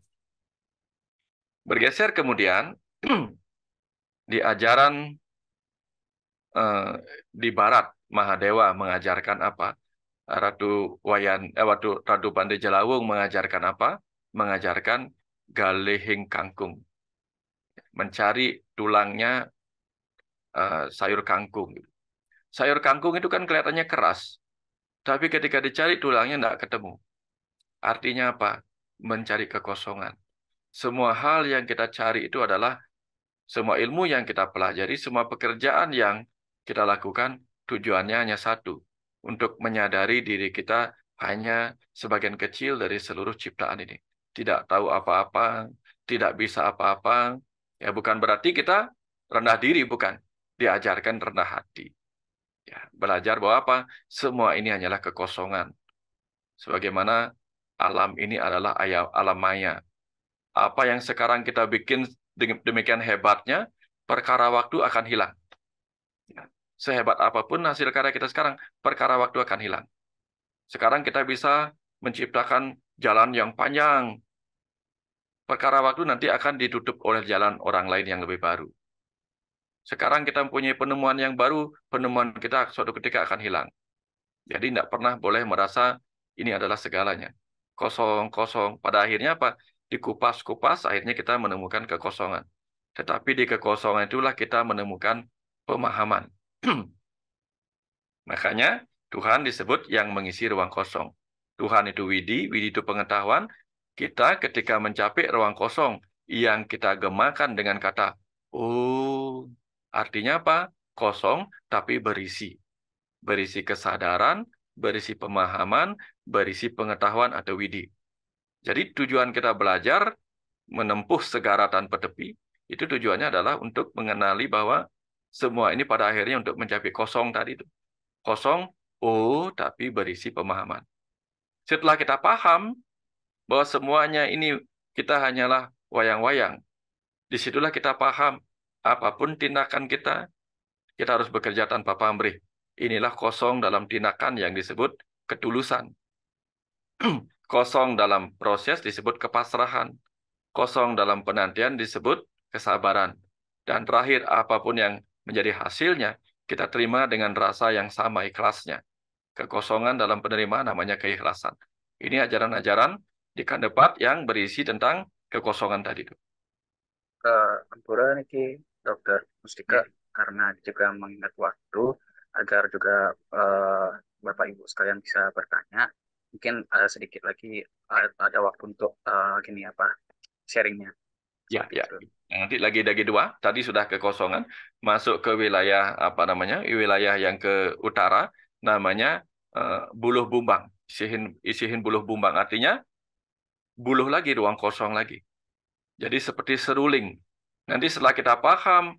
Bergeser kemudian, di ajaran di Barat, Mahadewa mengajarkan apa? Ratu Pandai Jelawung mengajarkan apa? Mengajarkan galihing kangkung. Mencari tulangnya sayur kangkung. Sayur kangkung itu kan kelihatannya keras. Tapi ketika dicari tulangnya tidak ketemu. Artinya apa? Mencari kekosongan. Semua hal yang kita cari itu adalah semua ilmu yang kita pelajari, semua pekerjaan yang kita lakukan, tujuannya hanya satu. Untuk menyadari diri kita hanya sebagian kecil dari seluruh ciptaan ini. Tidak tahu apa-apa, tidak bisa apa-apa. Ya, bukan berarti kita rendah diri, bukan. Diajarkan rendah hati. Ya, belajar bahwa apa? Semua ini hanyalah kekosongan. Sebagaimana alam ini adalah alam maya. Apa yang sekarang kita bikin demikian hebatnya, perkara waktu akan hilang. Ya. Sehebat apapun hasil karya kita sekarang, perkara waktu akan hilang. Sekarang kita bisa menciptakan jalan yang panjang. Perkara waktu nanti akan ditutup oleh jalan orang lain yang lebih baru. Sekarang kita mempunyai penemuan yang baru, penemuan kita suatu ketika akan hilang. Jadi tidak pernah boleh merasa ini adalah segalanya. Kosong-kosong. Pada akhirnya apa? Dikupas-kupas, akhirnya kita menemukan kekosongan. Tetapi di kekosongan itulah kita menemukan pemahaman. Makanya Tuhan disebut yang mengisi ruang kosong. Tuhan itu widi itu pengetahuan. Kita ketika mencapai ruang kosong yang kita gemakan dengan kata, oh, artinya apa? Kosong tapi berisi. Berisi kesadaran, berisi pemahaman, berisi pengetahuan atau widi. Jadi tujuan kita belajar menempuh segara tanpa tepi, itu tujuannya adalah untuk mengenali bahwa semua ini pada akhirnya untuk mencapai kosong tadi itu. Kosong, oh, tapi berisi pemahaman. Setelah kita paham bahwa semuanya ini kita hanyalah wayang-wayang, disitulah kita paham apapun tindakan kita harus bekerja tanpa pamrih. Inilah kosong dalam tindakan yang disebut ketulusan. Kosong dalam proses disebut kepasrahan. Kosong dalam penantian disebut kesabaran. Dan terakhir, apapun yang menjadi hasilnya, kita terima dengan rasa yang sama ikhlasnya. Kekosongan dalam penerimaan namanya keikhlasan. Ini ajaran-ajaran di Kandepat yang berisi tentang kekosongan tadi itu. Ampura niki Dokter Mustika, karena juga mengingat waktu agar juga Bapak Ibu sekalian bisa bertanya. Mungkin sedikit lagi ada waktu untuk gini apa sharingnya. Ya. Nanti lagi dua, tadi sudah kekosongan, masuk ke wilayah apa namanya? Wilayah yang ke utara, namanya buluh bumbang. Isihin buluh bumbang, artinya buluh lagi, ruang kosong lagi. Jadi seperti seruling. Nanti setelah kita paham,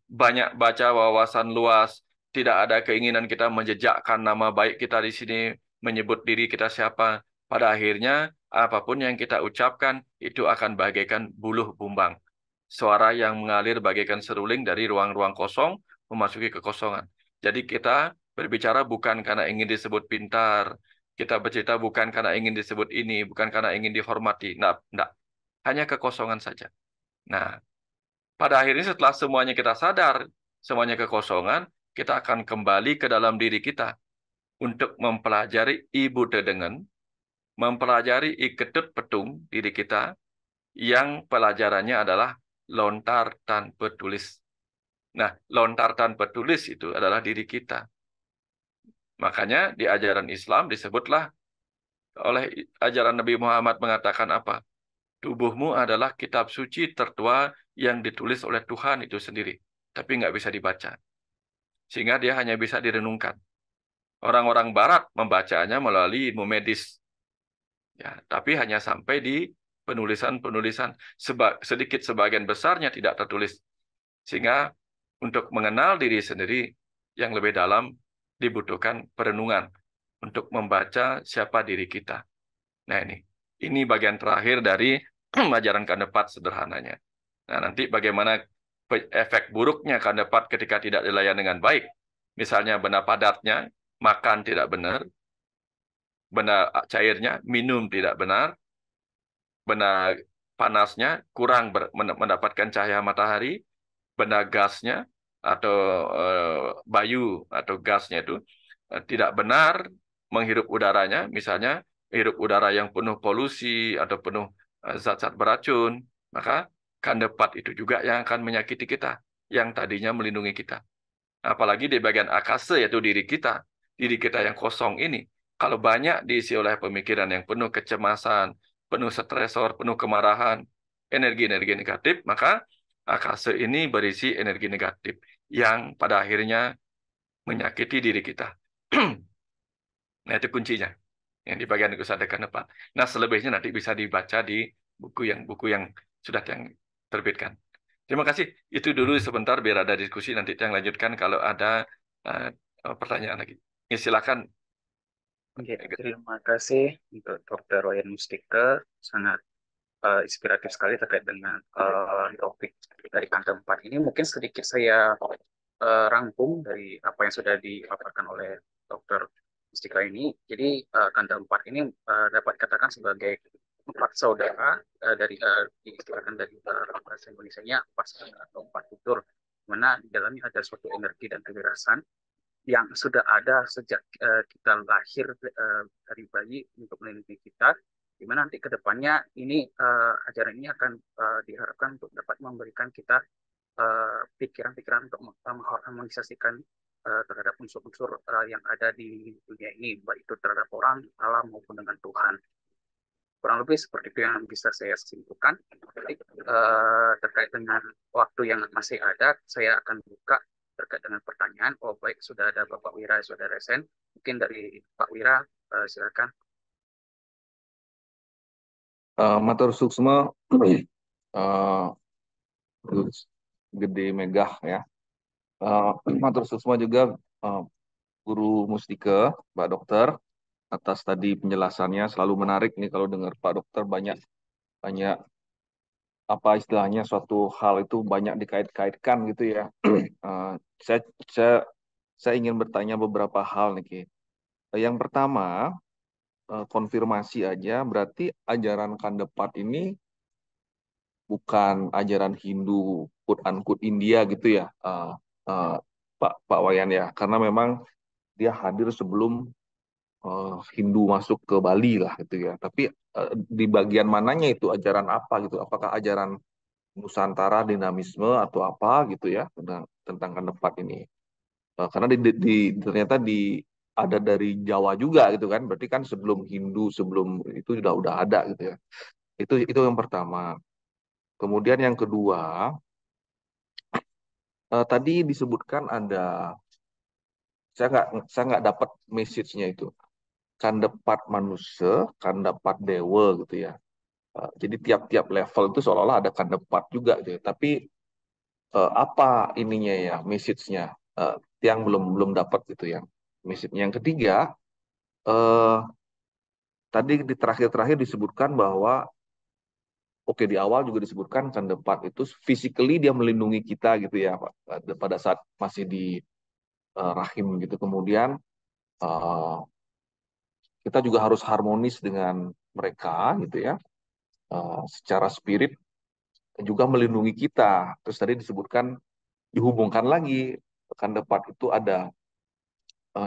banyak baca wawasan luas, tidak ada keinginan kita menjejakkan nama baik kita di sini, menyebut diri kita siapa. Pada akhirnya, apapun yang kita ucapkan, itu akan bagaikan buluh bumbang. Suara yang mengalir bagaikan seruling dari ruang-ruang kosong, memasuki kekosongan. Jadi kita berbicara bukan karena ingin disebut pintar, kita bercerita bukan karena ingin disebut ini, bukan karena ingin dihormati. Enggak. Hanya kekosongan saja. Nah, pada akhirnya setelah semuanya kita sadar, semuanya kekosongan, kita akan kembali ke dalam diri kita untuk mempelajari ibu tedengen, mempelajari iketut petung diri kita, yang pelajarannya adalah lontar tanpa tulis. Nah, lontar tanpa tulis itu adalah diri kita. Makanya di ajaran Islam disebutlah oleh ajaran Nabi Muhammad mengatakan apa? Tubuhmu adalah kitab suci tertua yang ditulis oleh Tuhan itu sendiri, tapi nggak bisa dibaca. Sehingga dia hanya bisa direnungkan. Orang-orang Barat membacanya melalui ilmu medis, ya, tapi hanya sampai di penulisan-penulisan. Sedikit sebagian besarnya tidak tertulis. Sehingga untuk mengenal diri sendiri yang lebih dalam dibutuhkan perenungan untuk membaca siapa diri kita. Nah ini bagian terakhir dari ajaran Kandepat sederhananya. Nah nanti bagaimana efek buruknya Kandepat ketika tidak dilayan dengan baik. Misalnya benda padatnya, makan tidak benar, benda cairnya, minum tidak benar, benda panasnya kurang mendapatkan cahaya matahari, benda gasnya atau bayu atau gasnya itu tidak benar menghirup udaranya, misalnya hirup udara yang penuh polusi atau penuh zat-zat beracun, maka kandepat itu juga yang akan menyakiti kita, yang tadinya melindungi kita. Apalagi di bagian akase, yaitu diri kita yang kosong ini, kalau banyak diisi oleh pemikiran yang penuh kecemasan, penuh stresor, penuh kemarahan, energi-energi negatif, maka akase ini berisi energi negatif yang pada akhirnya menyakiti diri kita. Nah, itu kuncinya. Yang di bagian kesadaran depan. Nah, selebihnya nanti bisa dibaca di buku yang sudah yang terbitkan. Terima kasih. Itu dulu sebentar biar ada diskusi, nanti yang lanjutkan kalau ada pertanyaan lagi. Ya, silakan. Oke, terima kasih untuk Dr. Wayan Mustika, sangat inspiratif sekali terkait dengan topik dari Kantor 4 ini. Mungkin sedikit saya rangkum dari apa yang sudah dipaparkan oleh Dr. Mustika ini. Jadi Kantor 4 ini dapat dikatakan sebagai empat saudara dari diistilahkan dari bahasa Indonesianya empat saudara atau empat tutur, mana di dalamnya ada suatu energi dan kewirasan yang sudah ada sejak kita lahir dari bayi untuk melindungi kita, di mana nanti ke depannya ini ajaran ini akan diharapkan untuk dapat memberikan kita pikiran-pikiran untuk mengharmonisasikan terhadap unsur-unsur yang ada di dunia ini, baik itu terhadap orang, alam maupun dengan Tuhan. Kurang lebih seperti itu yang bisa saya simpulkan. Jadi, terkait dengan waktu yang masih ada, saya akan buka terkait dengan pertanyaan. Oh baik, sudah ada Bapak Wira, sudah resen. Mungkin dari Pak Wira, silakan. Matur suksma, gede megah ya. Matur suksma juga Guru Mustika, Pak Dokter, atas tadi penjelasannya. Selalu menarik nih kalau dengar Pak Dokter banyak apa istilahnya, suatu hal itu banyak dikait-kaitkan gitu ya. Saya, saya saya ingin bertanya beberapa hal nih, Ki. Yang pertama, konfirmasi aja, berarti ajaran Kandepat ini bukan ajaran Hindu, quote unquote India gitu ya, Pak Wayan ya, karena memang dia hadir sebelum Hindu masuk ke Bali lah gitu ya. Tapi di bagian mananya itu ajaran apa gitu? Apakah ajaran Nusantara dinamisme atau apa gitu ya tentang Kandepat ini? Karena ternyata ada dari Jawa juga gitu kan, berarti kan sebelum Hindu, sebelum itu udah ada gitu ya. Itu yang pertama. Kemudian yang kedua, tadi disebutkan ada, saya nggak dapat message-nya itu, Kandepat manusia, Kandepat dewa gitu ya. Jadi tiap-tiap level itu seolah-olah ada Kandepat juga gitu ya. Tapi apa ininya ya, message-nya, yang belum dapat gitu ya message-nya. Yang ketiga, eh, tadi di terakhir-terakhir disebutkan bahwa oke, di awal juga disebutkan Kandepat itu physically dia melindungi kita gitu ya Pak, pada saat masih di rahim gitu. Kemudian uh, kita juga harus harmonis dengan mereka gitu ya, secara spirit juga melindungi kita. Terus tadi disebutkan, dihubungkan lagi, Kandepat itu ada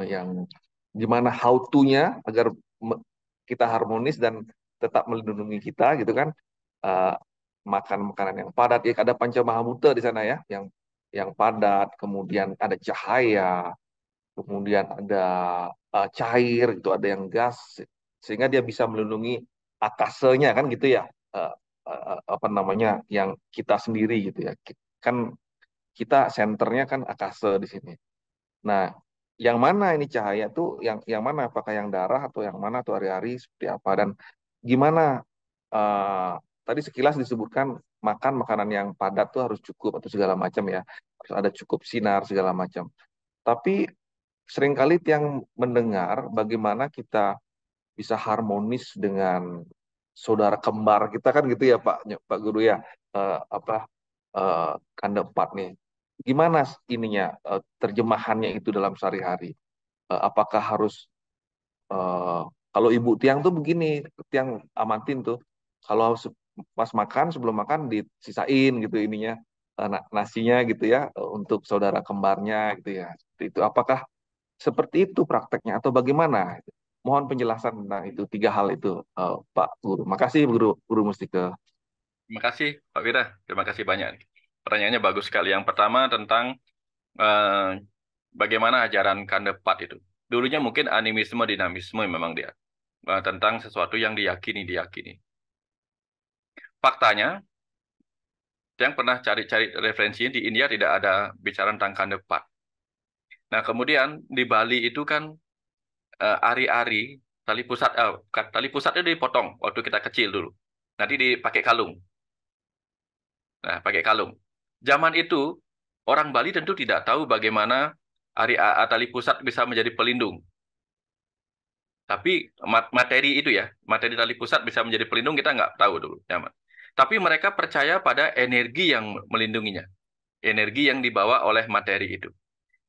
yang gimana how to-nya agar kita harmonis dan tetap melindungi kita gitu kan. Uh, Makan makanan yang padat, ya ada panca mahabhuta di sana ya, yang padat, kemudian ada cahaya, kemudian ada cair, itu ada yang gas. sehingga dia bisa melindungi akasenya kan gitu ya, apa namanya, yang kita sendiri gitu ya, kan kita senternya kan akase di sini. Nah, yang mana ini cahaya tuh, yang mana, apakah yang darah atau yang mana tuh hari-hari seperti apa, dan gimana, eh, tadi sekilas disebutkan makan makanan yang padat tuh harus cukup atau segala macam ya, harus ada cukup sinar segala macam. Tapi seringkali yang mendengar bagaimana kita bisa harmonis dengan saudara kembar kita kan gitu ya Pak Guru ya. Apa, eh, kanda 4 nih. Gimana ininya, terjemahannya itu dalam sehari-hari? Apakah harus, eh, kalau Ibu Tiang tuh begini, Tiang amatin tuh, kalau pas makan, sebelum makan disisain gitu ininya, nasinya gitu ya, untuk saudara kembarnya gitu ya. Seperti itu. Apakah seperti itu prakteknya atau bagaimana? Mohon penjelasan tentang itu, tiga hal itu, Pak Guru. Makasih Guru Mustika. Terima kasih, Pak Wira. Terima kasih banyak. Pertanyaannya bagus sekali. Yang pertama tentang eh, bagaimana ajaran Kandepat itu. Dulunya mungkin animisme, dinamisme memang dia. Tentang sesuatu yang diyakini. Faktanya, yang pernah cari-cari referensinya di India tidak ada bicara tentang Kandepat. Nah, kemudian di Bali itu kan ari-ari, tali pusatnya dipotong waktu kita kecil dulu. Nanti dipakai kalung. Nah, pakai kalung. Zaman itu, orang Bali tentu tidak tahu bagaimana tali pusat bisa menjadi pelindung. Tapi materi itu ya, materi tali pusat bisa menjadi pelindung kita nggak tahu dulu zaman. Tapi mereka percaya pada energi yang melindunginya. Energi yang dibawa oleh materi itu.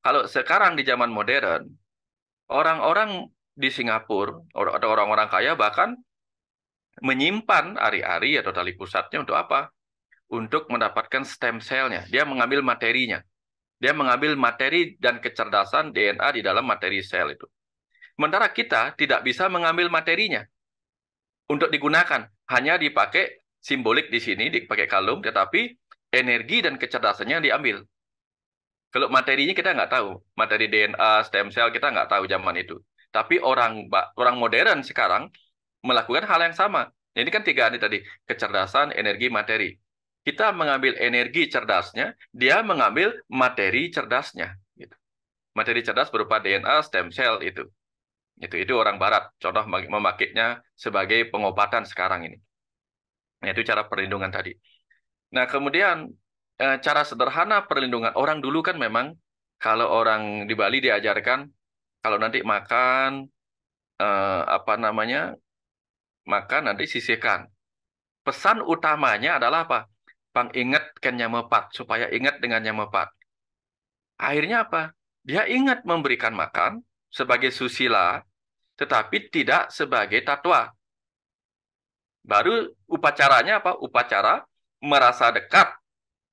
Kalau sekarang di zaman modern, orang-orang di Singapura, atau orang-orang kaya bahkan menyimpan ari-ari atau tali pusatnya untuk apa? Untuk mendapatkan stem cell-nya. Dia mengambil materinya. Dia mengambil materi dan kecerdasan DNA di dalam materi sel itu. Sementara kita tidak bisa mengambil materinya untuk digunakan. Hanya dipakai simbolik di sini, dipakai kalung, tetapi energi dan kecerdasannya diambil. Kalau materinya kita nggak tahu. Materi DNA, stem cell kita nggak tahu zaman itu. Tapi orang modern sekarang melakukan hal yang sama. Ini kan tiga ini tadi, kecerdasan, energi, materi. Kita mengambil energi cerdasnya, dia mengambil materi cerdasnya. Gitu. Materi cerdas berupa DNA, stem cell itu. Itu orang Barat, contoh memakainya sebagai pengobatan sekarang ini. Nah, itu cara perlindungan tadi. Nah, kemudian cara sederhana perlindungan orang dulu kan memang kalau orang di Bali diajarkan kalau nanti makan apa namanya makan nanti sisihkan. Pesan utamanya adalah apa? Pang ingat kan nyamepat supaya ingat dengan nyamepat. Akhirnya apa? Dia ingat memberikan makan sebagai susila, tetapi tidak sebagai tatwa. Baru upacaranya apa? Upacara merasa dekat,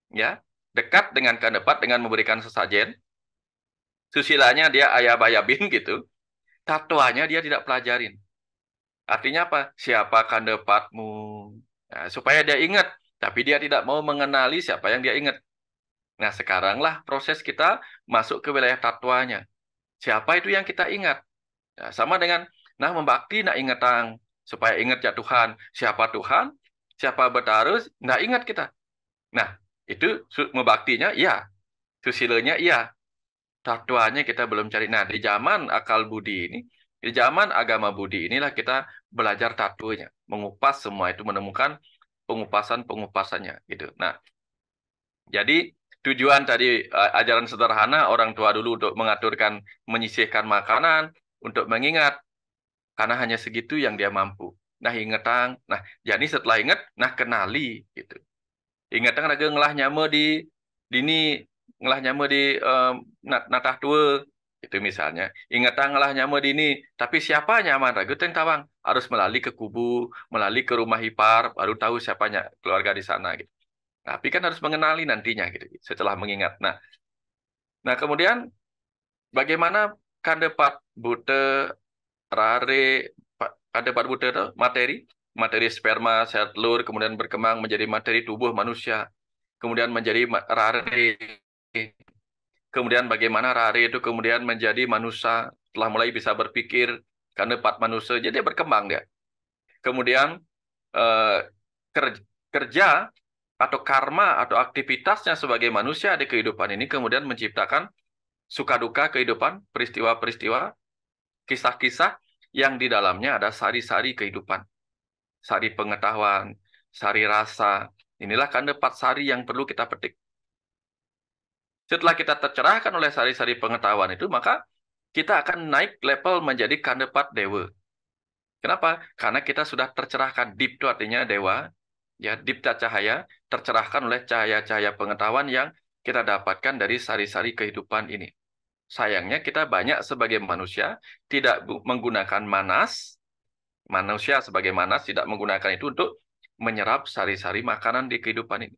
ya, dekat dengan kandepat dengan memberikan sesajen. Susilanya dia ayab-ayabin gitu. Tatwanya dia tidak pelajarin. Artinya apa? Siapa kandepatmu? Nah, supaya dia ingat, tapi dia tidak mau mengenali siapa yang dia ingat. Nah, sekaranglah proses kita masuk ke wilayah tatwanya. Siapa itu yang kita ingat? Nah, sama dengan, nah membakti nak ingatang, supaya ingat ya Tuhan. Siapa Tuhan? Siapa bertarus? Nah, ingat kita. Nah, itu membaktinya, iya. Susilanya, iya. Tatwanya kita belum cari. Nah, di zaman akal budi ini, di zaman agama budi inilah kita belajar tatwanya. Mengupas semua itu, menemukan pengupasan-pengupasannya. Gitu. Nah, jadi tujuan tadi ajaran sederhana orang tua dulu untuk mengaturkan, menyisihkan makanan, untuk mengingat, karena hanya segitu yang dia mampu. Nah, ingetang. Nah, jadi setelah ingat, nah kenali gitu. Ingetang ada ngelah nyama di dini ngelah nyama di natah tua itu misalnya. Ingetang ngelah nyama di ini, tapi siapa nyaman ragu teng tawang harus melalui ke kubu, melalui ke rumah ipar, baru tahu siapanya keluarga di sana gitu. Tapi kan harus mengenali nantinya gitu setelah mengingat. Nah kemudian bagaimana kandepat bute rare kandepat bute itu materi sperma sel telur kemudian berkembang menjadi materi tubuh manusia, kemudian menjadi rare, kemudian bagaimana rare itu kemudian menjadi manusia setelah mulai bisa berpikir, Kanda 4 manusia, jadi dia berkembang dia. Kemudian eh, kerja atau karma atau aktivitasnya sebagai manusia di kehidupan ini kemudian menciptakan suka duka kehidupan, peristiwa-peristiwa, kisah-kisah yang di dalamnya ada sari-sari kehidupan, sari pengetahuan, sari rasa. Inilah kanda 4 sari yang perlu kita petik. Setelah kita tercerahkan oleh sari-sari pengetahuan itu, maka kita akan naik level menjadi kanda 4 dewa. Kenapa? Karena kita sudah tercerahkan. Deep itu artinya dewa, ya, dipta cahaya, tercerahkan oleh cahaya-cahaya pengetahuan yang kita dapatkan dari sari-sari kehidupan ini. Sayangnya kita banyak sebagai manusia tidak menggunakan manas, manusia sebagai manas tidak menggunakan itu untuk menyerap sari-sari makanan di kehidupan ini.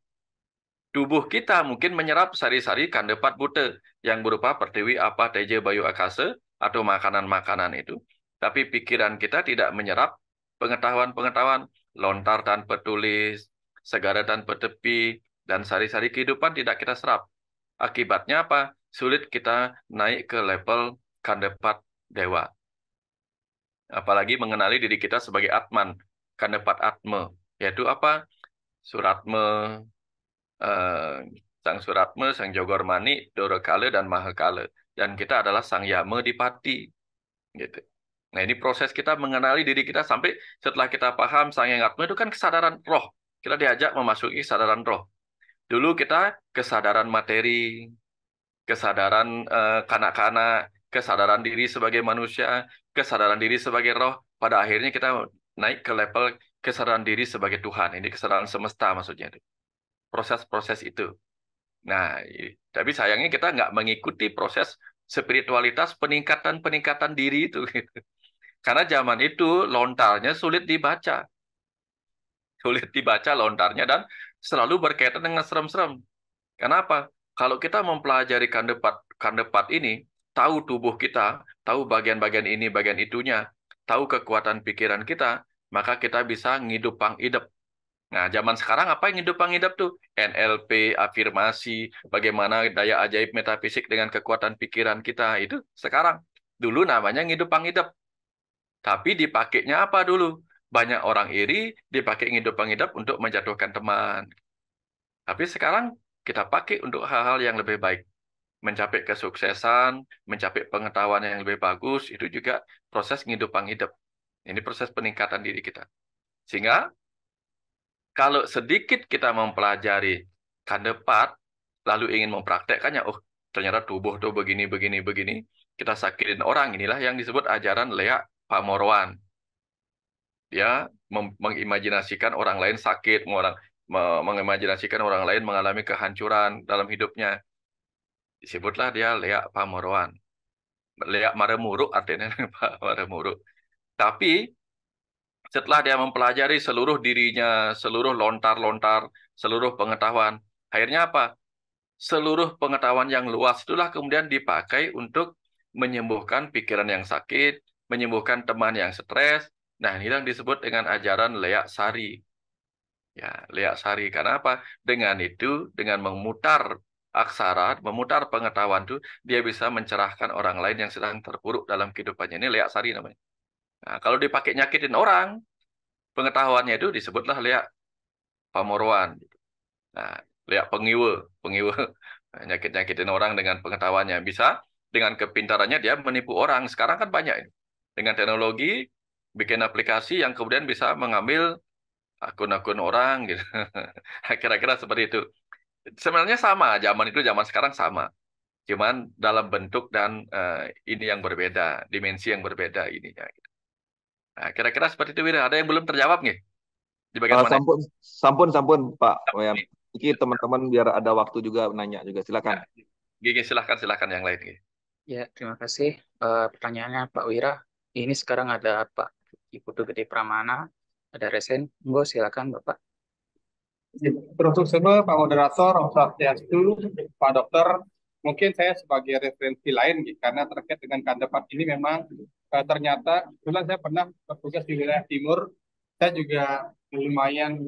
Tubuh kita mungkin menyerap sari-sari kanda 4 buta yang berupa pertiwi, apa, teja, bayu, akasa, atau makanan-makanan itu. Tapi pikiran kita tidak menyerap pengetahuan-pengetahuan, lontar tanpa tulis, segara tanpa tepi, dan sari-sari kehidupan tidak kita serap. Akibatnya apa? Sulit kita naik ke level kanda 4 dewa. Apalagi mengenali diri kita sebagai Atman, kanda 4 Atma, yaitu apa? Suratma, Sang Suratma, Sang Jogormani, Dorokala, dan Mahakala. Dan kita adalah Sang Yama Dipati. Gitu. Nah, ini proses kita mengenali diri kita sampai setelah kita paham Sang Yang Atma itu kan kesadaran roh. Kita diajak memasuki kesadaran roh. Dulu kita kesadaran materi, kesadaran kanak-kanak, kesadaran diri sebagai manusia, kesadaran diri sebagai roh. Pada akhirnya kita naik ke level kesadaran diri sebagai Tuhan. Ini kesadaran semesta maksudnya itu. Proses-proses itu. Nah, tapi sayangnya kita nggak mengikuti proses spiritualitas peningkatan-peningkatan diri itu. Karena zaman itu lontarnya sulit dibaca. Sulit dibaca lontarnya dan selalu berkaitan dengan serem-serem. Kenapa? Kalau kita mempelajari kanda 4 ini, tahu tubuh kita, tahu bagian-bagian ini, bagian itunya, tahu kekuatan pikiran kita, maka kita bisa ngidupang hidup. Nah, zaman sekarang apa yang hidup-hidup tuh? NLP, afirmasi, bagaimana daya ajaib metafisik dengan kekuatan pikiran kita. Itu sekarang. Dulu namanya hidup-hidup. Tapi dipakainya apa dulu? Banyak orang iri, dipakai hidup-hidup untuk menjatuhkan teman. Tapi sekarang kita pakai untuk hal-hal yang lebih baik. Mencapai kesuksesan, mencapai pengetahuan yang lebih bagus, itu juga proses hidup-hidup. Ini proses peningkatan diri kita. Sehingga kalau sedikit kita mempelajari kanda 4, lalu ingin mempraktekkannya, oh ternyata tubuh tuh begini, begini, begini, kita sakitin orang, inilah yang disebut ajaran Leak Pamoroan. Dia mengimajinasikan orang lain sakit, mengimajinasikan orang lain mengalami kehancuran dalam hidupnya. Disebutlah dia Leak Pamoroan. Leak Maremuruk artinya Maremuruk. Tapi setelah dia mempelajari seluruh dirinya, seluruh lontar-lontar, seluruh pengetahuan, akhirnya apa? Seluruh pengetahuan yang luas itulah kemudian dipakai untuk menyembuhkan pikiran yang sakit, menyembuhkan teman yang stres. Nah, ini yang disebut dengan ajaran Leak Sari. Ya, Leak Sari. Karena apa? Dengan itu, dengan memutar aksara, memutar pengetahuan itu, dia bisa mencerahkan orang lain yang sedang terpuruk dalam kehidupannya. Ini Leak Sari namanya. Nah, kalau dipakai nyakitin orang, pengetahuannya itu disebutlah Leak Pamoroan. Nah, Leak pengiwa, nyakit-nyakitin orang dengan pengetahuannya. Bisa dengan kepintarannya dia menipu orang. Sekarang kan banyak ini. Dengan teknologi, bikin aplikasi yang kemudian bisa mengambil akun-akun orang gitu. Kira-kira seperti itu. Sebenarnya sama, zaman itu zaman sekarang sama. Cuman dalam bentuk dan ini yang berbeda, dimensi yang berbeda ininya. Nah, kira-kira seperti itu, Wira. Ada yang belum terjawab nih? Di bagian mana? Sampun, Pak Wayan. Ini teman-teman biar ada waktu juga nanya juga. Silakan. Ya. Gigi, silakan yang lain. Gigi. Ya, terima kasih. Pertanyaannya Pak Wira. Ini sekarang ada Pak Putu Gede Pramana, ada Resen. Monggo silakan Bapak. Terus semua Pak Moderator, Om Swastiastu, Pak Dokter, mungkin saya sebagai referensi lain gitu, karena terkait dengan kanda 4 ini memang ternyata kebetulan saya pernah bertugas di wilayah timur. Saya juga lumayan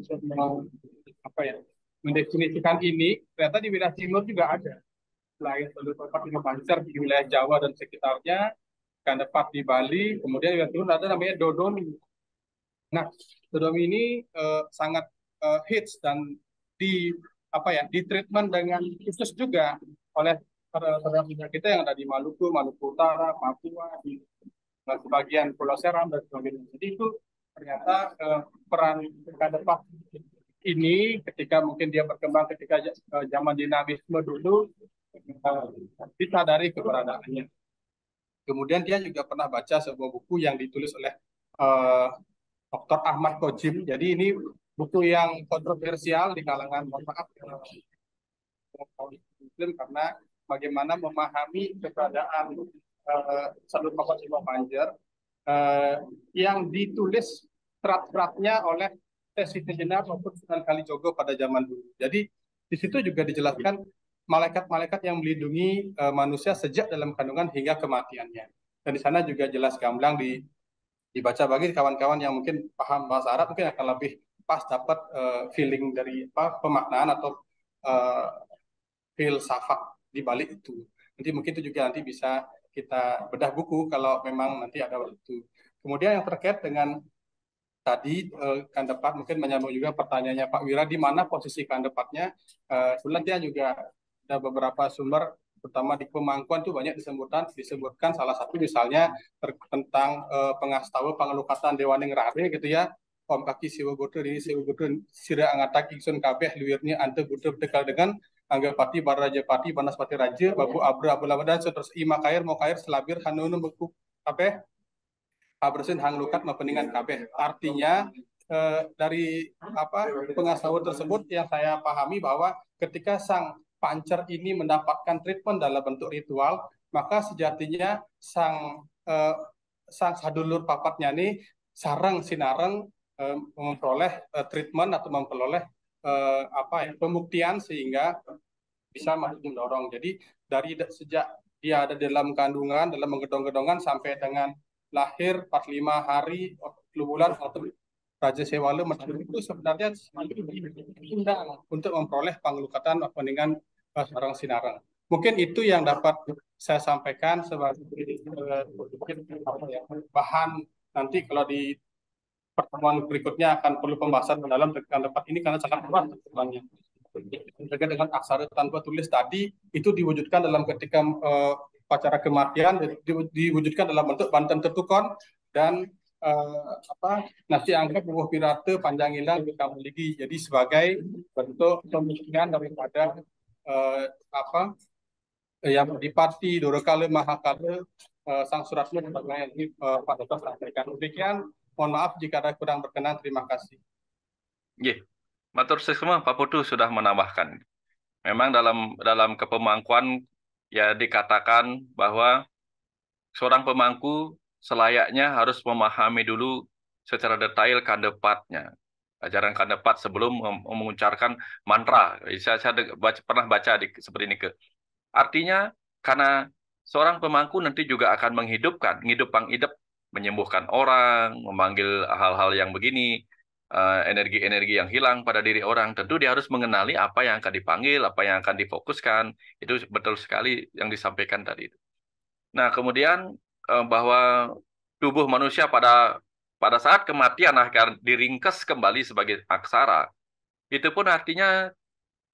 mendefinisikan ini. Ternyata di wilayah timur juga ada. Selain seluruh tempat di wilayah Jawa dan sekitarnya, Kandepat di Bali, kemudian yang turun ada namanya Dodomi. Nah, Dodomi ini sangat hits dan di di treatment dengan khusus juga oleh saudara-saudara kita yang ada di Maluku, Maluku Utara, Papua, di sebagian Pulau Seram dan sebagainya. Jadi itu ternyata peran Kandepat ini ketika mungkin dia berkembang ketika zaman dinamisme dulu disadari keberadaannya. Kemudian dia juga pernah baca sebuah buku yang ditulis oleh Dr. Ahmad Kojim. Jadi ini buku yang kontroversial di kalangan Muslim karena bagaimana memahami keberadaan Salut Bapak Siwa Banjar yang ditulis serat-seratnya oleh Tesi Jenar maupun Sunan Kalijogo pada zaman dulu. Jadi di situ juga dijelaskan malaikat-malaikat yang melindungi manusia sejak dalam kandungan hingga kematiannya. Dan di sana juga jelas gamblang dibaca bagi kawan-kawan yang mungkin paham bahasa Arab mungkin akan lebih pas dapat feeling dari pemaknaan atau filsafat di balik itu. Nanti mungkin itu juga nanti bisa kita bedah buku kalau memang nanti ada waktu. Kemudian yang terkait dengan tadi Kandepat mungkin menyambung juga pertanyaannya Pak Wira di mana posisi Kandepatnya. Sebenarnya juga ada beberapa sumber terutama di Pemangkuan itu banyak disebutkan salah satu misalnya tentang pengastawa pangelukatan Dewaning Rare gitu ya. Om kaki siwa goto ini siwa goto sira angatak ingsun kabeh luirnya ante butuh tekal dengan Anggapati Barajapati Banaspati Raja Babu Abra Abulawadan terus Ima Kair Mau Kair Selabir Hanunu Beku kabeh Abersin hang lukat mapeningan kabeh. Artinya dari pengasawa tersebut yang saya pahami bahwa ketika sang pancer ini mendapatkan treatment dalam bentuk ritual, maka sejatinya sang sadulur papatnya ini sarang sinareng memperoleh treatment atau memperoleh pembuktian sehingga bisa masuk mendorong. Jadi dari sejak dia ada dalam kandungan, dalam menggedong-gedongan sampai dengan lahir 45 hari 10 bulan atau Raja Sewala itu sebenarnya diundang untuk memperoleh panglukatan dengan seorang sinarang. Mungkin itu yang dapat saya sampaikan sebagai bahan nanti kalau di pertemuan berikutnya akan perlu pembahasan mendalam tentang tempat ini karena sangat luas pertemuannya. Terkait dengan aksara tanpa tulis tadi itu diwujudkan dalam ketika upacara kematian diwujudkan dalam bentuk banten tertukon dan nasi anggrek buah pirate panjang hilang ligi jadi sebagai bentuk pemilihan daripada yang dipati Dorokale Mahakale sang suratnya yang Pak Dr. sampaikan. Demikian, mohon maaf jika ada kurang berkenan. Terima kasih. Matur semua Pak Putu sudah menambahkan. Memang dalam kepemangkuan ya dikatakan bahwa seorang pemangku selayaknya harus memahami dulu secara detail Kandepatnya. Ajaran Kandepat sebelum mengucapkan mantra. Saya pernah baca seperti ini. Artinya karena seorang pemangku nanti juga akan menghidupkan, menyembuhkan orang, memanggil hal-hal yang begini, energi-energi yang hilang pada diri orang. Tentu dia harus mengenali apa yang akan dipanggil, apa yang akan difokuskan. Itu betul sekali yang disampaikan tadi. Nah, kemudian bahwa tubuh manusia pada saat kematian akan diringkas kembali sebagai aksara. Itu pun artinya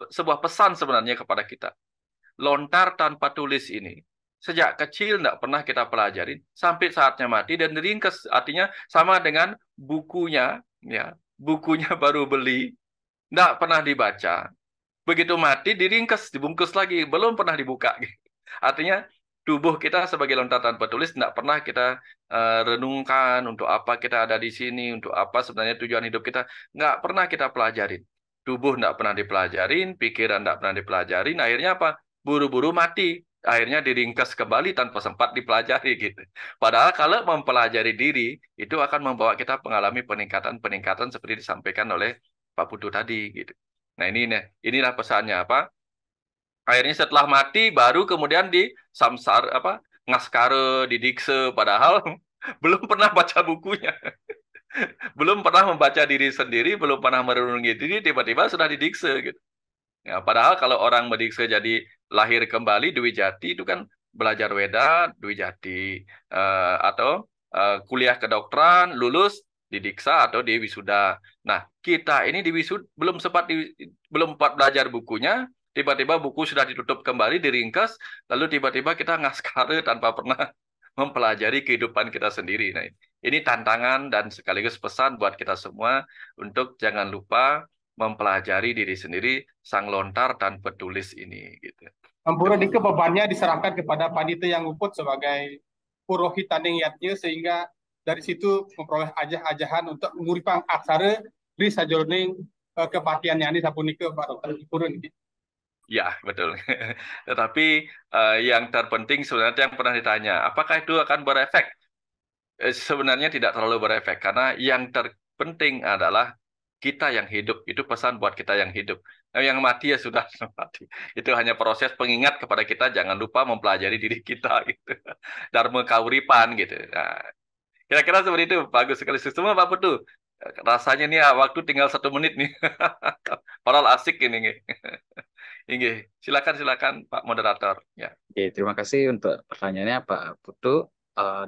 sebuah pesan sebenarnya kepada kita. Lontar tanpa tulis ini sejak kecil tidak pernah kita pelajarin sampai saatnya mati dan diringkas, artinya sama dengan bukunya ya, bukunya baru beli tidak pernah dibaca, begitu mati diringkas, dibungkus lagi, belum pernah dibuka. Artinya tubuh kita sebagai lontar tanpa tulis tidak pernah kita renungkan untuk apa kita ada di sini, untuk apa sebenarnya tujuan hidup kita, nggak pernah kita pelajarin. Tubuh tidak pernah dipelajarin, pikiran tidak pernah dipelajarin, akhirnya apa? Buru-buru mati, akhirnya diringkas kembali tanpa sempat dipelajari gitu. Padahal kalau mempelajari diri itu akan membawa kita mengalami peningkatan seperti disampaikan oleh Pak Putu tadi gitu. Nah inilah pesannya apa? Akhirnya setelah mati baru kemudian di samsar ngaskare, didikse, padahal belum pernah baca bukunya. Belum pernah membaca diri sendiri, belum pernah merenungi diri, tiba-tiba sudah didikse gitu. Ya, padahal kalau orang mendikse jadi lahir kembali Dwi Jati itu kan belajar Weda, Dwi Jati, atau kuliah kedokteran, lulus di Diksa atau di wisuda. Nah, kita ini di wisuda belum sempat belajar bukunya, tiba-tiba buku sudah ditutup kembali, diringkas, lalu tiba-tiba kita ngaskare tanpa pernah mempelajari kehidupan kita sendiri. Nah, ini tantangan dan sekaligus pesan buat kita semua untuk jangan lupa mempelajari diri sendiri, sang lontar dan petulis ini gitu. Ampura dike bebannya diserahkan kepada panitia yang nguput sebagai purohit tanding yatnya, sehingga dari situ memperoleh ajah-ajahan untuk menguripang aksara di sajroning kepatian yani sapunike Pak Dokter Purun. Ya, betul. Tetapi yang terpenting sebenarnya yang pernah ditanya, apakah itu akan berefek? Sebenarnya tidak terlalu berefek, karena yang terpenting adalah kita yang hidup. Itu pesan buat kita yang hidup. Nah, yang mati ya sudah mati. Itu hanya proses pengingat kepada kita, jangan lupa mempelajari diri kita gitu. Dharma kauripan gitu. Nah, kira-kira seperti itu. Bagus sekali. Semua Pak Putu. Rasanya nih waktu tinggal 1 menit nih. Padahal asik ini. Ini. Silakan Pak Moderator. Ya. Oke, terima kasih untuk pertanyaannya Pak Putu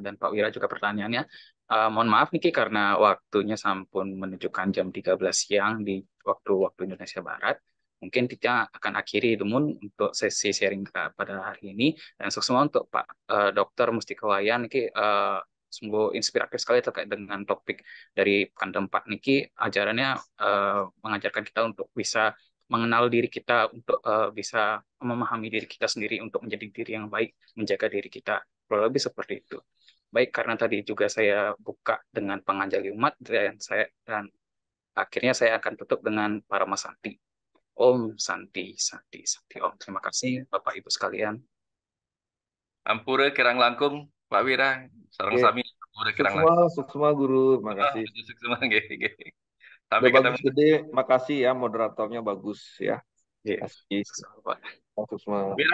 dan Pak Wira juga pertanyaannya. Mohon maaf Niki karena waktunya sampun menunjukkan jam 13 siang di waktu Indonesia Barat. Mungkin kita akan akhiri Lumun untuk sesi sharing pada hari ini. Dan semua untuk Pak Dr. Mustika Wayan Niki sungguh inspiratif sekali terkait dengan topik dari Kanda 4 Niki. Ajarannya mengajarkan kita untuk bisa mengenal diri kita, untuk bisa memahami diri kita sendiri, untuk menjadi diri yang baik, menjaga diri kita. Kurang lebih seperti itu. Baik, karena tadi juga saya buka dengan penganjali umat dan akhirnya saya akan tutup dengan Parama Santi. Om Santi, Santi, Santi Om. Terima kasih Bapak Ibu sekalian. Ampura kirang langkung Pak Wira, sareng Oke. sami ampura kirang langkung. Sukma guru, makasih. Sampai Udah ketemu. bagus gede, makasih ya moderatornya bagus ya. Iya. Kasih. Pak. Sukma. Wira,